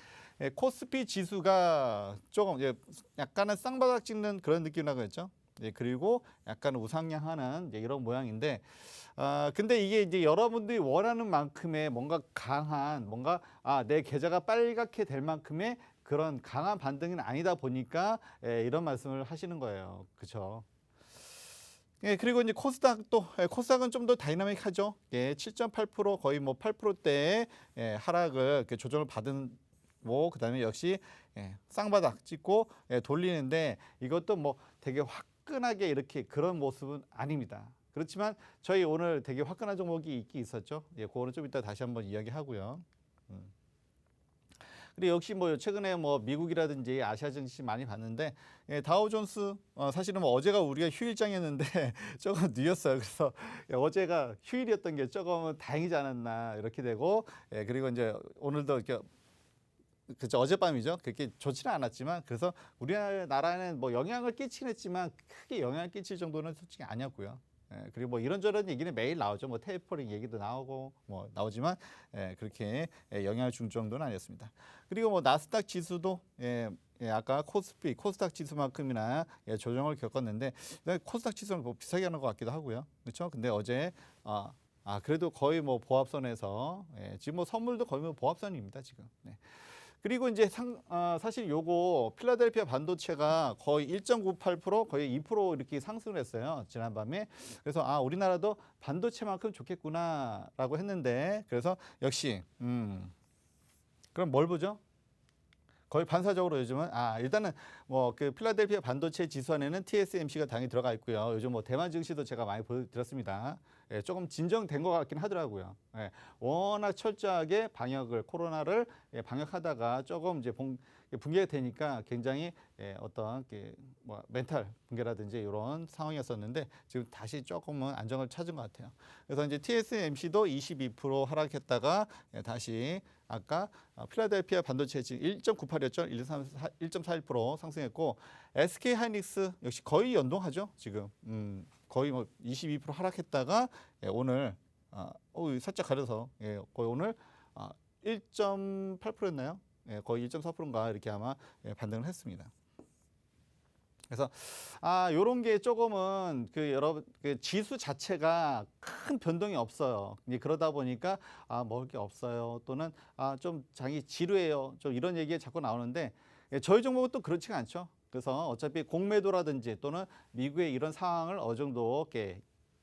코스피 지수가 조금 약간은 쌍바닥 찍는 그런 느낌이 나고 있죠. 그리고 약간 우상향하는 이런 모양인데, 근데 이게 이제 여러분들이 원하는 만큼의 뭔가 강한 내 계좌가 빨갛게 될 만큼의 그런 강한 반등은 아니다 보니까 이런 말씀을 하시는 거예요. 그렇죠? 그리고 이제 코스닥은 좀 더 다이나믹하죠. 7.8% 거의 8%대의 하락을 조정을 받은 그다음에 역시 쌍바닥 찍고 돌리는데 이것도 되게 화끈하게 이렇게 그런 모습은 아닙니다. 그렇지만 저희 오늘 되게 화끈한 종목이 있긴 있었죠. 그거는 좀 이따 다시 한번 이야기하고요. 그리고 역시 최근에 미국이라든지 아시아 증시 많이 봤는데 다우존스 사실은 어제가 우리가 휴일장이었는데 조금 늦었어요. 그래서 어제가 휴일이었던 게 조금은 다행이지 않았나 이렇게 되고 그리고 이제 오늘도 이렇게 그죠, 어젯밤이죠. 그렇게 좋지는 않았지만 그래서 우리나라에는 영향을 끼치긴 했지만 크게 영향을 끼칠 정도는 솔직히 아니었고요. 그리고 이런저런 얘기는 매일 나오죠. 테이퍼링 얘기도 나오고 나오지만 그렇게 영향을 준 정도는 아니었습니다. 그리고 나스닥 지수도 아까 코스닥 지수만큼이나 조정을 겪었는데 코스닥 지수는 뭐 비슷하게 하는 것 같기도 하고요. 그렇죠? 근데 어제 그래도 거의 뭐 보합선에서 지금 뭐 선물도 거의 뭐 보합선입니다 지금. 네. 그리고 이제 사실 요거 필라델피아 반도체가 거의 1.98% 거의 2% 이렇게 상승을 했어요 지난밤에. 그래서 우리나라도 반도체만큼 좋겠구나라고 했는데 그래서 역시 그럼 뭘 보죠? 거의 반사적으로 요즘은 일단은 뭐 그 필라델피아 반도체 지수 안에는 TSMC가 당연히 들어가 있고요. 요즘 뭐 대만 증시도 제가 많이 보여드렸습니다. 조금 진정된 것 같긴 하더라고요. 워낙 철저하게 코로나를 방역하다가 조금 이제 붕괴가 되니까 굉장히 어떤 뭐 멘탈 붕괴라든지 이런 상황이었었는데 지금 다시 조금은 안정을 찾은 것 같아요. 그래서 이제 TSMC도 22% 하락했다가 다시 아까 필라델피아 반도체 지금 1.98였죠. 1.41% 상승했고 SK 하이닉스 역시 거의 연동하죠. 지금 거의 뭐 22% 하락했다가 오늘 살짝 가려서 거의 오늘 1.8%였나요? 거의 1.4%인가 이렇게 아마 반등을 했습니다. 그래서 요런 게 조금은 여러분 지수 자체가 큰 변동이 없어요. 그러다 보니까 먹을 게 없어요. 또는 좀 장이 지루해요. 좀 이런 얘기가 자꾸 나오는데 저희 종목은 또 그렇지가 않죠. 그래서 어차피 공매도라든지 또는 미국의 이런 상황을 어느 정도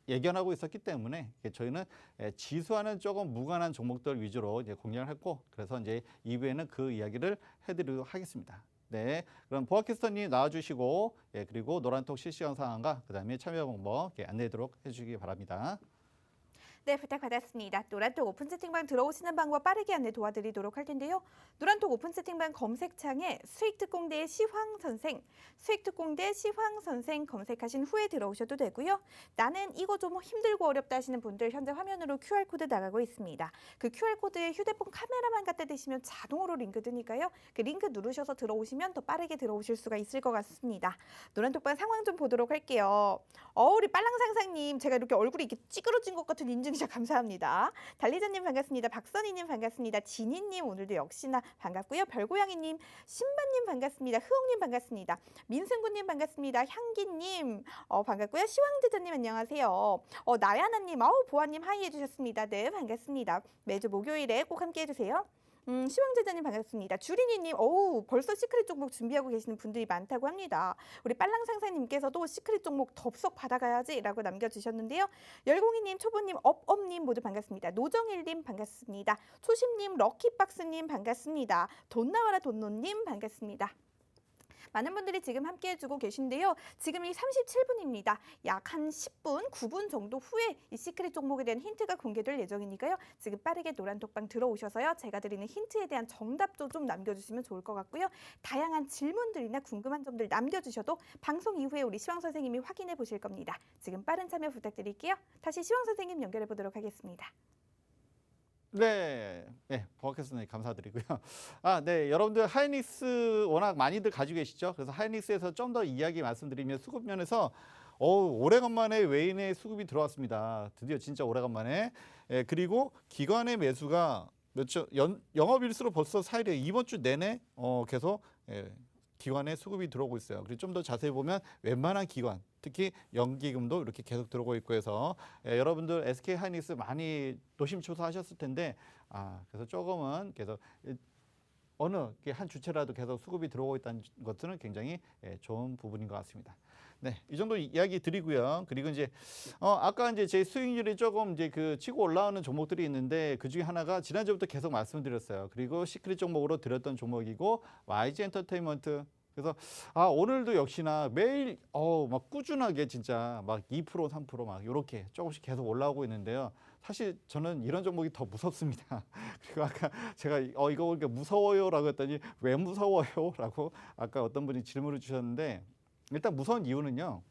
예견하고 있었기 때문에 저희는 지수와는 조금 무관한 종목들 위주로 이제 공략을 했고 그래서 이제 2부에는 그 이야기를 해드리도록 하겠습니다. 네, 그럼 보아캐스터님 나와주시고 그리고 노란톡 실시간 상황과 그다음에 참여 방법 안내하도록 해주시기 바랍니다. 네, 부탁받았습니다. 노란톡 오픈 채팅방 들어오시는 방법 빠르게 안내 도와드리도록 할 텐데요. 노란톡 오픈 채팅방 검색창에 수익특공대 시황선생, 수익특공대 시황선생 검색하신 후에 들어오셔도 되고요. 나는 이거 좀 힘들고 어렵다 하시는 분들 현재 화면으로 QR코드 나가고 있습니다. 그 QR코드에 휴대폰 카메라만 갖다 대시면 자동으로 링크 뜨니까요. 그 링크 누르셔서 들어오시면 더 빠르게 들어오실 수가 있을 것 같습니다. 노란톡방 상황 좀 보도록 할게요. 우리 빨랑상상님 제가 이렇게 얼굴이 이렇게 찌그러진 것 같은 인증샷 감사합니다. 달리자님 반갑습니다. 박선희님 반갑습니다. 진희님 오늘도 역시나 반갑고요. 별고양이님, 신바님 반갑습니다. 흐옥님 반갑습니다. 민승구님 반갑습니다. 향기님 반갑고요. 시황제자님 안녕하세요. 나야나님, 보아님 하이 해주셨습니다. 네 반갑습니다. 매주 목요일에 꼭 함께 해주세요. 시황제자님 반갑습니다. 주린이님, 벌써 시크릿 종목 준비하고 계시는 분들이 많다고 합니다. 우리 빨랑상사님께서도 시크릿 종목 덥석 받아가야지라고 남겨주셨는데요. 열공이님, 초보님, 업업님 모두 반갑습니다. 노정일님 반갑습니다. 초심님, 럭키박스님 반갑습니다. 돈 나와라 돈노님 반갑습니다. 많은 분들이 지금 함께 해주고 계신데요. 지금이 37분입니다. 약 한 10분, 9분 정도 후에 이 시크릿 종목에 대한 힌트가 공개될 예정이니까요. 지금 빠르게 노란톡방 들어오셔서요. 제가 드리는 힌트에 대한 정답도 좀 남겨주시면 좋을 것 같고요. 다양한 질문들이나 궁금한 점들 남겨주셔도 방송 이후에 우리 시황 선생님이 확인해 보실 겁니다. 지금 빠른 참여 부탁드릴게요. 다시 시황 선생님 연결해 보도록 하겠습니다. 네, 보아캐스터님 감사드리고요. 네, 여러분들 하이닉스 워낙 많이들 가지고 계시죠. 그래서 하이닉스에서 좀 더 이야기 말씀드리면 수급 면에서 오래간만에 외인의 수급이 들어왔습니다. 드디어 진짜 오래간만에. 그리고 기관의 매수가 영업일수로 벌써 4일에 이번 주 내내 계속 기관의 수급이 들어오고 있어요. 그리고 좀 더 자세히 보면 웬만한 기관, 특히 연기금도 이렇게 계속 들어오고 있고 해서 여러분들 SK 하이닉스 많이 노심초사하셨을 텐데 그래서 조금은 계속 어느 한 주체라도 계속 수급이 들어오고 있다는 것들은 굉장히 좋은 부분인 것 같습니다. 네, 이 정도 이야기 드리고요. 그리고 이제 아까 이제 제 수익률이 조금 이제 치고 올라오는 종목들이 있는데 그 중에 하나가 지난주부터 계속 말씀드렸어요. 그리고 시크릿 종목으로 드렸던 종목이고 YG 엔터테인먼트. 그래서 오늘도 역시나 매일 막 꾸준하게 진짜 막 2% 3% 막 이렇게 조금씩 계속 올라오고 있는데요. 사실 저는 이런 종목이 더 무섭습니다. 그리고 아까 제가 이거 보니까 무서워요라고 했더니 왜 무서워요라고 아까 어떤 분이 질문을 주셨는데 일단 무서운 이유는요.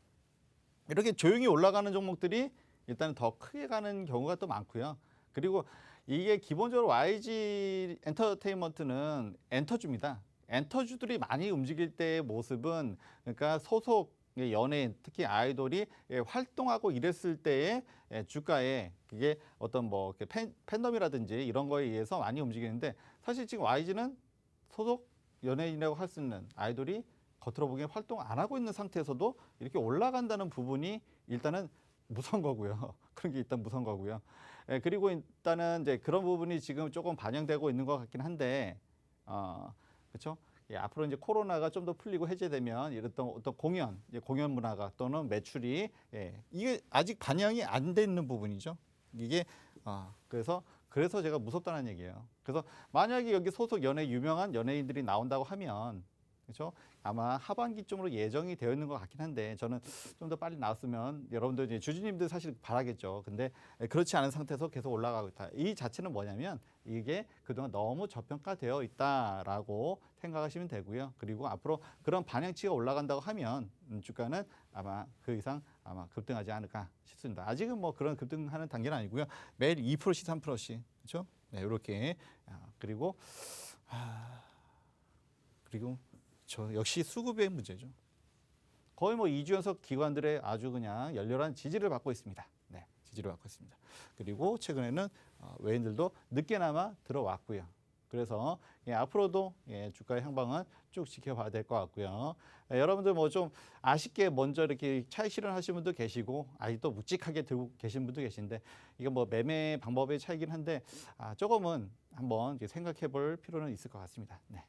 이렇게 조용히 올라가는 종목들이 일단 더 크게 가는 경우가 또 많고요. 그리고 이게 기본적으로 YG 엔터테인먼트는 엔터주입니다. 엔터주들이 많이 움직일 때의 모습은 그러니까 소속 연예인 특히 아이돌이 활동하고 이랬을 때의 주가에 그게 어떤 뭐 팬덤이라든지 이런 거에 의해서 많이 움직이는데 사실 지금 YG는 소속 연예인이라고 할 수 있는 아이돌이 겉으로 보기엔 활동 안 하고 있는 상태에서도 이렇게 올라간다는 부분이 일단은 무서운 거고요. 그런 게 일단 무서운 거고요. 예, 그리고 일단은 이제 그런 부분이 지금 조금 반영되고 있는 것 같긴 한데, 그렇죠? 예, 앞으로 이제 코로나가 좀 더 풀리고 해제되면 이런 어떤 공연, 이제 공연 문화가 또는 매출이 이게 아직 반영이 안 돼 있는 부분이죠. 이게 그래서 제가 무섭다는 얘기예요. 그래서 만약에 여기 소속 유명한 연예인들이 나온다고 하면, 그렇죠? 아마 하반기쯤으로 예정이 되어 있는 것 같긴 한데 저는 좀 더 빨리 나왔으면 여러분들 이제 주주님들 사실 바라겠죠. 근데 그렇지 않은 상태에서 계속 올라가고 있다. 이 자체는 뭐냐면 이게 그동안 너무 저평가되어 있다라고 생각하시면 되고요. 그리고 앞으로 그런 반영치가 올라간다고 하면 주가는 아마 그 이상 아마 급등하지 않을까 싶습니다. 아직은 뭐 그런 급등하는 단계는 아니고요. 매일 2%씩 3%씩 그렇죠? 네, 이렇게 그리고 저 역시 수급의 문제죠. 거의 뭐 2주 연속 기관들의 아주 그냥 열렬한 지지를 받고 있습니다. 네, 지지를 받고 있습니다. 그리고 최근에는 외인들도 늦게나마 들어왔고요. 그래서 앞으로도 주가의 향방은 쭉 지켜봐야 될 것 같고요. 여러분들 뭐 좀 아쉽게 먼저 이렇게 차익 실현하신 분도 계시고 아직도 묵직하게 들고 계신 분도 계신데 이건 뭐 매매 방법의 차이긴 한데 조금은 한번 생각해 볼 필요는 있을 것 같습니다. 네.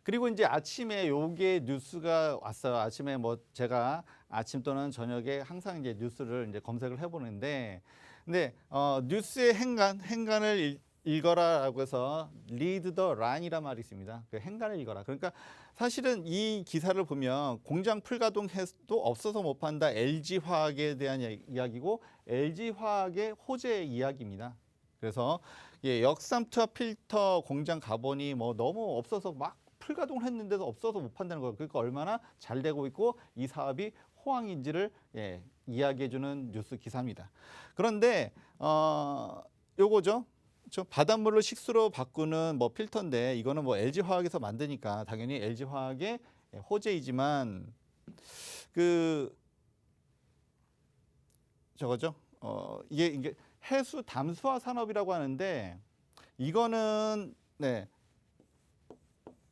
그리고 이제 아침에 요게 뉴스가 왔어요. 아침에 뭐 제가 아침 또는 저녁에 항상 이제 뉴스를 이제 검색을 해보는데, 근데 뉴스의 행간을 읽어라라고 해서 read the line이란 말이 있습니다. 그 행간을 읽어라. 그러니까 사실은 이 기사를 보면 공장 풀가동해도 없어서 못 판다 LG화학에 대한 이야기고 LG화학의 호재 이야기입니다. 그래서 역삼투압 필터 공장 가보니 뭐 너무 없어서 막 풀가동을 했는데도 없어서 못 판다는 거예요. 그러니까 얼마나 잘 되고 있고 이 사업이 호황인지를 이야기해주는 뉴스 기사입니다. 그런데 요거죠. 바닷물을 식수로 바꾸는 뭐 필터인데 이거는 뭐 LG화학에서 만드니까 당연히 LG화학의 호재이지만 저거죠. 이게 해수 담수화 산업이라고 하는데 이거는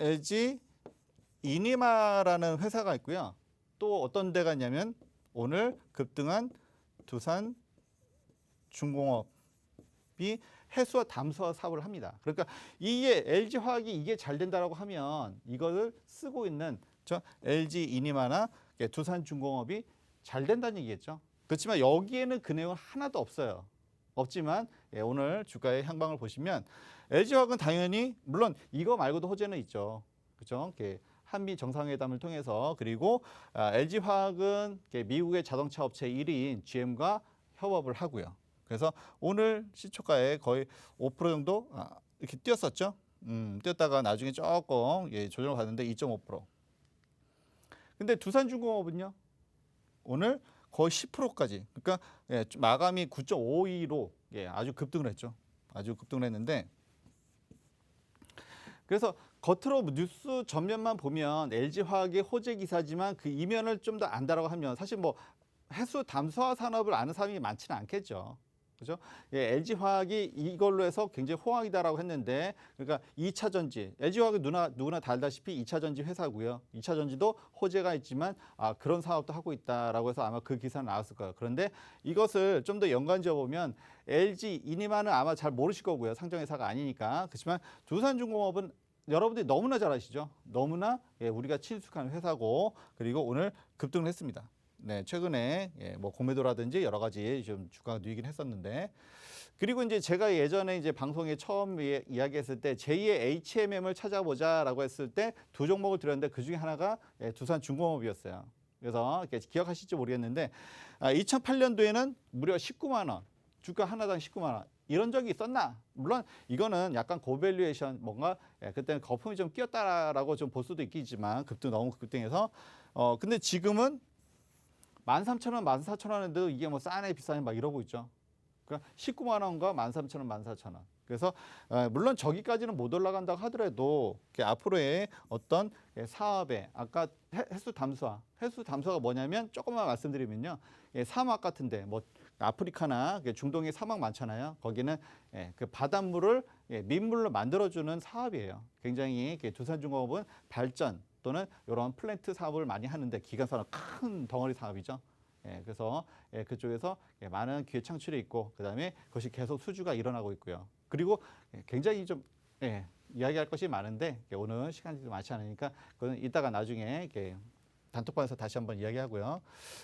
LG 이니마라는 회사가 있고요. 또 어떤 데가 있냐면 오늘 급등한 두산 중공업이 해수와 담수화 사업을 합니다. 그러니까 이게 LG화학이 이게 잘 된다라고 하면 이거를 쓰고 있는 LG 이니마나 두산 중공업이 잘 된다는 얘기겠죠. 그렇지만 여기에는 그 내용은 하나도 없어요. 없지만 오늘 주가의 향방을 보시면 LG화학은 당연히 물론 이거 말고도 호재는 있죠. 그렇죠? 한미 정상회담을 통해서 그리고 LG화학은 미국의 자동차 업체 1위인 GM과 협업을 하고요. 그래서 오늘 시초가에 거의 5% 정도 이렇게 뛰었었죠. 뛰었다가 나중에 조금 조정을 받는데 2.5%. 근데 두산중공업은요. 오늘 거의 10%까지. 그러니까 마감이 9.52로 아주 급등을 했죠. 아주 급등을 했는데 그래서 겉으로 뉴스 전면만 보면 LG화학의 호재 기사지만 그 이면을 좀 더 안다라고 하면 사실 뭐 해수 담수화 산업을 아는 사람이 많지는 않겠죠. 그죠? LG화학이 이걸로 해서 굉장히 호황이다라고 했는데, 그러니까 2차 전지, LG화학은 누구나 다 알다시피 2차 전지 회사고요. 2차 전지도 호재가 있지만 그런 사업도 하고 있다라고 해서 아마 그 기사는 나왔을 거예요. 그런데 이것을 좀 더 연관지어 보면 LG 이니마는 아마 잘 모르실 거고요. 상장회사가 아니니까. 그렇지만 두산중공업은 여러분들이 너무나 잘 아시죠? 너무나 우리가 친숙한 회사고 그리고 오늘 급등을 했습니다. 네, 최근에 뭐 공매도라든지 여러 가지 좀 주가가 누이긴 했었는데 그리고 이제 제가 예전에 이제 방송에 처음 이야기했을 때 제2의 HMM을 찾아보자라고 했을 때 두 종목을 드렸는데 그 중에 하나가 두산중공업이었어요. 그래서 기억하실지 모르겠는데 2008년도에는 무려 19만 원, 주가 하나당 19만 원. 이런 적이 있었나? 물론 이거는 약간 고밸류에이션 뭔가 그때는 거품이 좀 끼었다라고 좀 볼 수도 있겠지만 너무 급등해서 근데 지금은 13,000원, 14,000원인데도 이게 뭐 싸네 비싸네 막 이러고 있죠. 그러니까 19만 원과 13,000원, 14,000원. 그래서 물론 저기까지는 못 올라간다고 하더라도 앞으로의 어떤 사업에 아까 해수 담수화가 뭐냐면 조금만 말씀드리면요. 사막 같은데 뭐 아프리카나 중동에 사막 많잖아요. 거기는 그 바닷물을 민물로 만들어주는 사업이에요. 굉장히 두산중공업은 발전 또는 이런 플랜트 사업을 많이 하는데 기간사는 큰 덩어리 사업이죠. 그래서 그쪽에서 많은 기회 창출이 있고 그다음에 그것이 계속 수주가 일어나고 있고요. 그리고 굉장히 좀 이야기할 것이 많은데 오늘 시간이 좀 많지 않으니까 그건 이따가 나중에 단톡방에서 다시 한번 이야기하고요.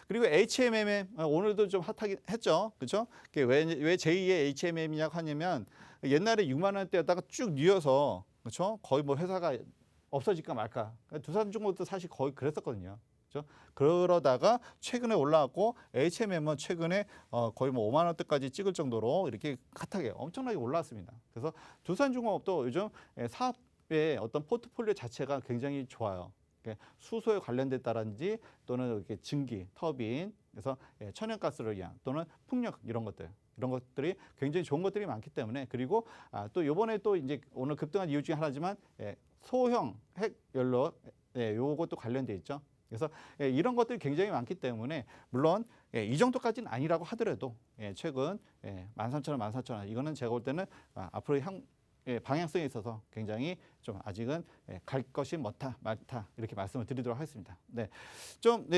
그리고 HMM 오늘도 좀 핫하긴 했죠, 그렇죠? 왜 제2의 HMM이냐고 하냐면 옛날에 6만 원대였다가 쭉 뉘어서 그렇죠? 거의 뭐 회사가 없어질까 말까. 두산중공업도 사실 거의 그랬었거든요. 그렇죠? 그러다가 최근에 올라왔고 HMM은 최근에 거의 뭐 5만 원대까지 찍을 정도로 이렇게 핫하게 엄청나게 올라왔습니다. 그래서 두산중공업도 요즘 사업의 어떤 포트폴리오 자체가 굉장히 좋아요. 수소에 관련됐다든지 또는 이렇게 증기, 터빈, 그래서 천연가스를 위한 또는 풍력 이런 것들이 굉장히 좋은 것들이 많기 때문에 그리고 또 이번에 또 이제 오늘 급등한 이유 중에 하나지만 소형 핵 연료 요것도 관련돼 있죠. 그래서 이런 것들이 굉장히 많기 때문에 물론 이 정도까지는 아니라고 하더라도 최근 13,000원, 14,000원 이거는 제가 볼 때는 앞으로 방향성에 있어서 굉장히 좀 아직은 갈 것이 많다 이렇게 말씀을 드리도록 하겠습니다.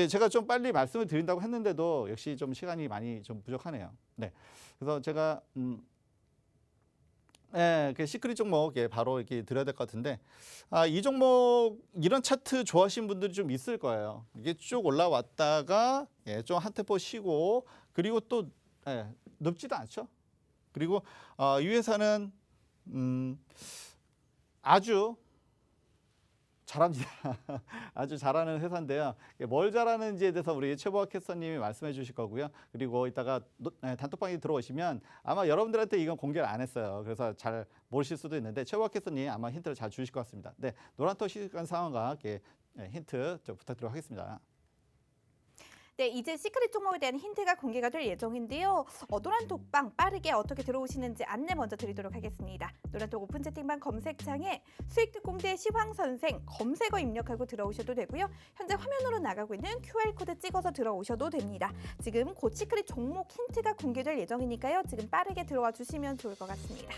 제가 좀 빨리 말씀을 드린다고 했는데도 역시 좀 시간이 많이 좀 부족하네요. 그래서 제가 그 시크릿 종목 바로 이렇게 드려야 될 것 같은데 이 종목 이런 차트 좋아하시는 분들이 좀 있을 거예요. 이게 쭉 올라왔다가 좀 한 템포 쉬고 그리고 또 높지도 않죠. 그리고 이 회사는 아주 잘합니다. 아주 잘하는 회사인데요. 뭘 잘하는지에 대해서 우리 최보학 캐스터님이 말씀해 주실 거고요. 그리고 이따가 단톡방에 들어오시면 아마 여러분들한테 이건 공개를 안 했어요. 그래서 잘 모르실 수도 있는데 최보학 캐스터님 아마 힌트를 잘 주실 것 같습니다. 노란톡 시간 상황과 힌트 좀 부탁드리도록 하겠습니다. 네, 이제 시크릿 종목에 대한 힌트가 공개가 될 예정인데요. 노란톡방 빠르게 어떻게 들어오시는지 안내 먼저 드리도록 하겠습니다. 노란톡 오픈 채팅방 검색창에 수익특공대 시황선생 검색어 입력하고 들어오셔도 되고요. 현재 화면으로 나가고 있는 QR코드 찍어서 들어오셔도 됩니다. 지금 곧 시크릿 종목 힌트가 공개될 예정이니까요. 지금 빠르게 들어와 주시면 좋을 것 같습니다.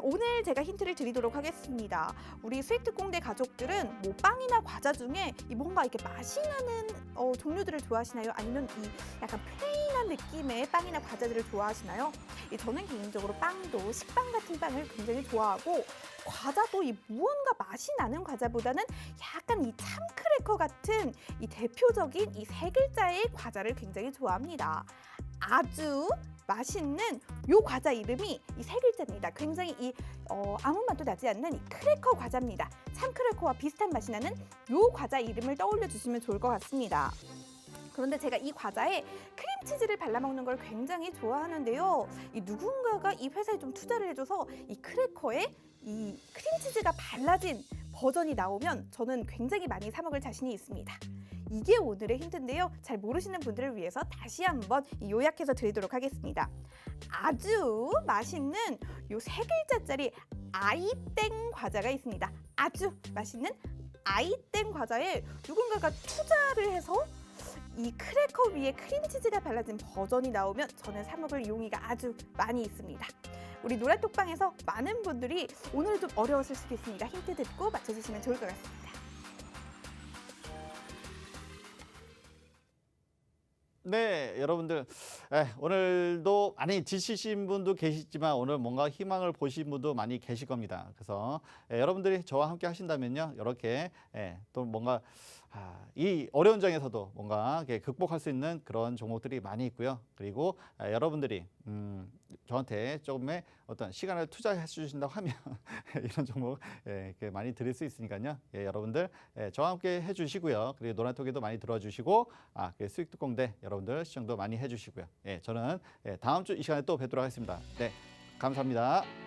오늘 제가 힌트를 드리도록 하겠습니다. 우리 수익특공대 가족들은 뭐 빵이나 과자 중에 뭔가 이렇게 맛이 나는 종류들을 좋아하시나요? 아니면 이 약간 플레인한 느낌의 빵이나 과자들을 좋아하시나요? 저는 개인적으로 빵도 식빵 같은 빵을 굉장히 좋아하고 과자도 이 무언가 맛이 나는 과자보다는 약간 이 참크래커 같은 이 대표적인 이 세 글자의 과자를 굉장히 좋아합니다. 아주 맛있는 요 과자 이름이 이 세 글자입니다. 굉장히 아무 맛도 나지 않는 이 크래커 과자입니다. 참크래커와 비슷한 맛이 나는 요 과자 이름을 떠올려 주시면 좋을 것 같습니다. 그런데 제가 이 과자에 크림치즈를 발라먹는 걸 굉장히 좋아하는데요. 누군가가 이 회사에 좀 투자를 해줘서 이 크래커에 이 크림치즈가 발라진 버전이 나오면 저는 굉장히 많이 사 먹을 자신이 있습니다. 이게 오늘의 힌트인데요. 잘 모르시는 분들을 위해서 다시 한번 요약해서 드리도록 하겠습니다. 아주 맛있는 요 세 글자짜리 아이땡 과자가 있습니다. 아주 맛있는 아이땡 과자에 누군가가 투자를 해서 이 크래커 위에 크림치즈가 발라진 버전이 나오면 저는 사 먹을 용의가 아주 많이 있습니다. 우리 노란톡방에서 많은 분들이 오늘은 좀 어려웠을 수도 있습니다. 힌트 듣고 맞춰주시면 좋을 것 같습니다. 네, 여러분들 오늘도 많이 지치신 분도 계시지만 오늘 뭔가 희망을 보신 분도 많이 계실 겁니다. 그래서 여러분들이 저와 함께 하신다면요, 이렇게 또 뭔가 이 어려운 장에서도 뭔가 극복할 수 있는 그런 종목들이 많이 있고요. 그리고 여러분들이 저한테 조금의 어떤 시간을 투자해 주신다고 하면 이런 종목 많이 드릴 수 있으니까요. 여러분들 저와 함께 해주시고요. 그리고 노란톡에도 많이 들어와 주시고 수익특공대 여러분들 시청도 많이 해주시고요. 저는 다음 주 이 시간에 또 뵙도록 하겠습니다. 네, 감사합니다.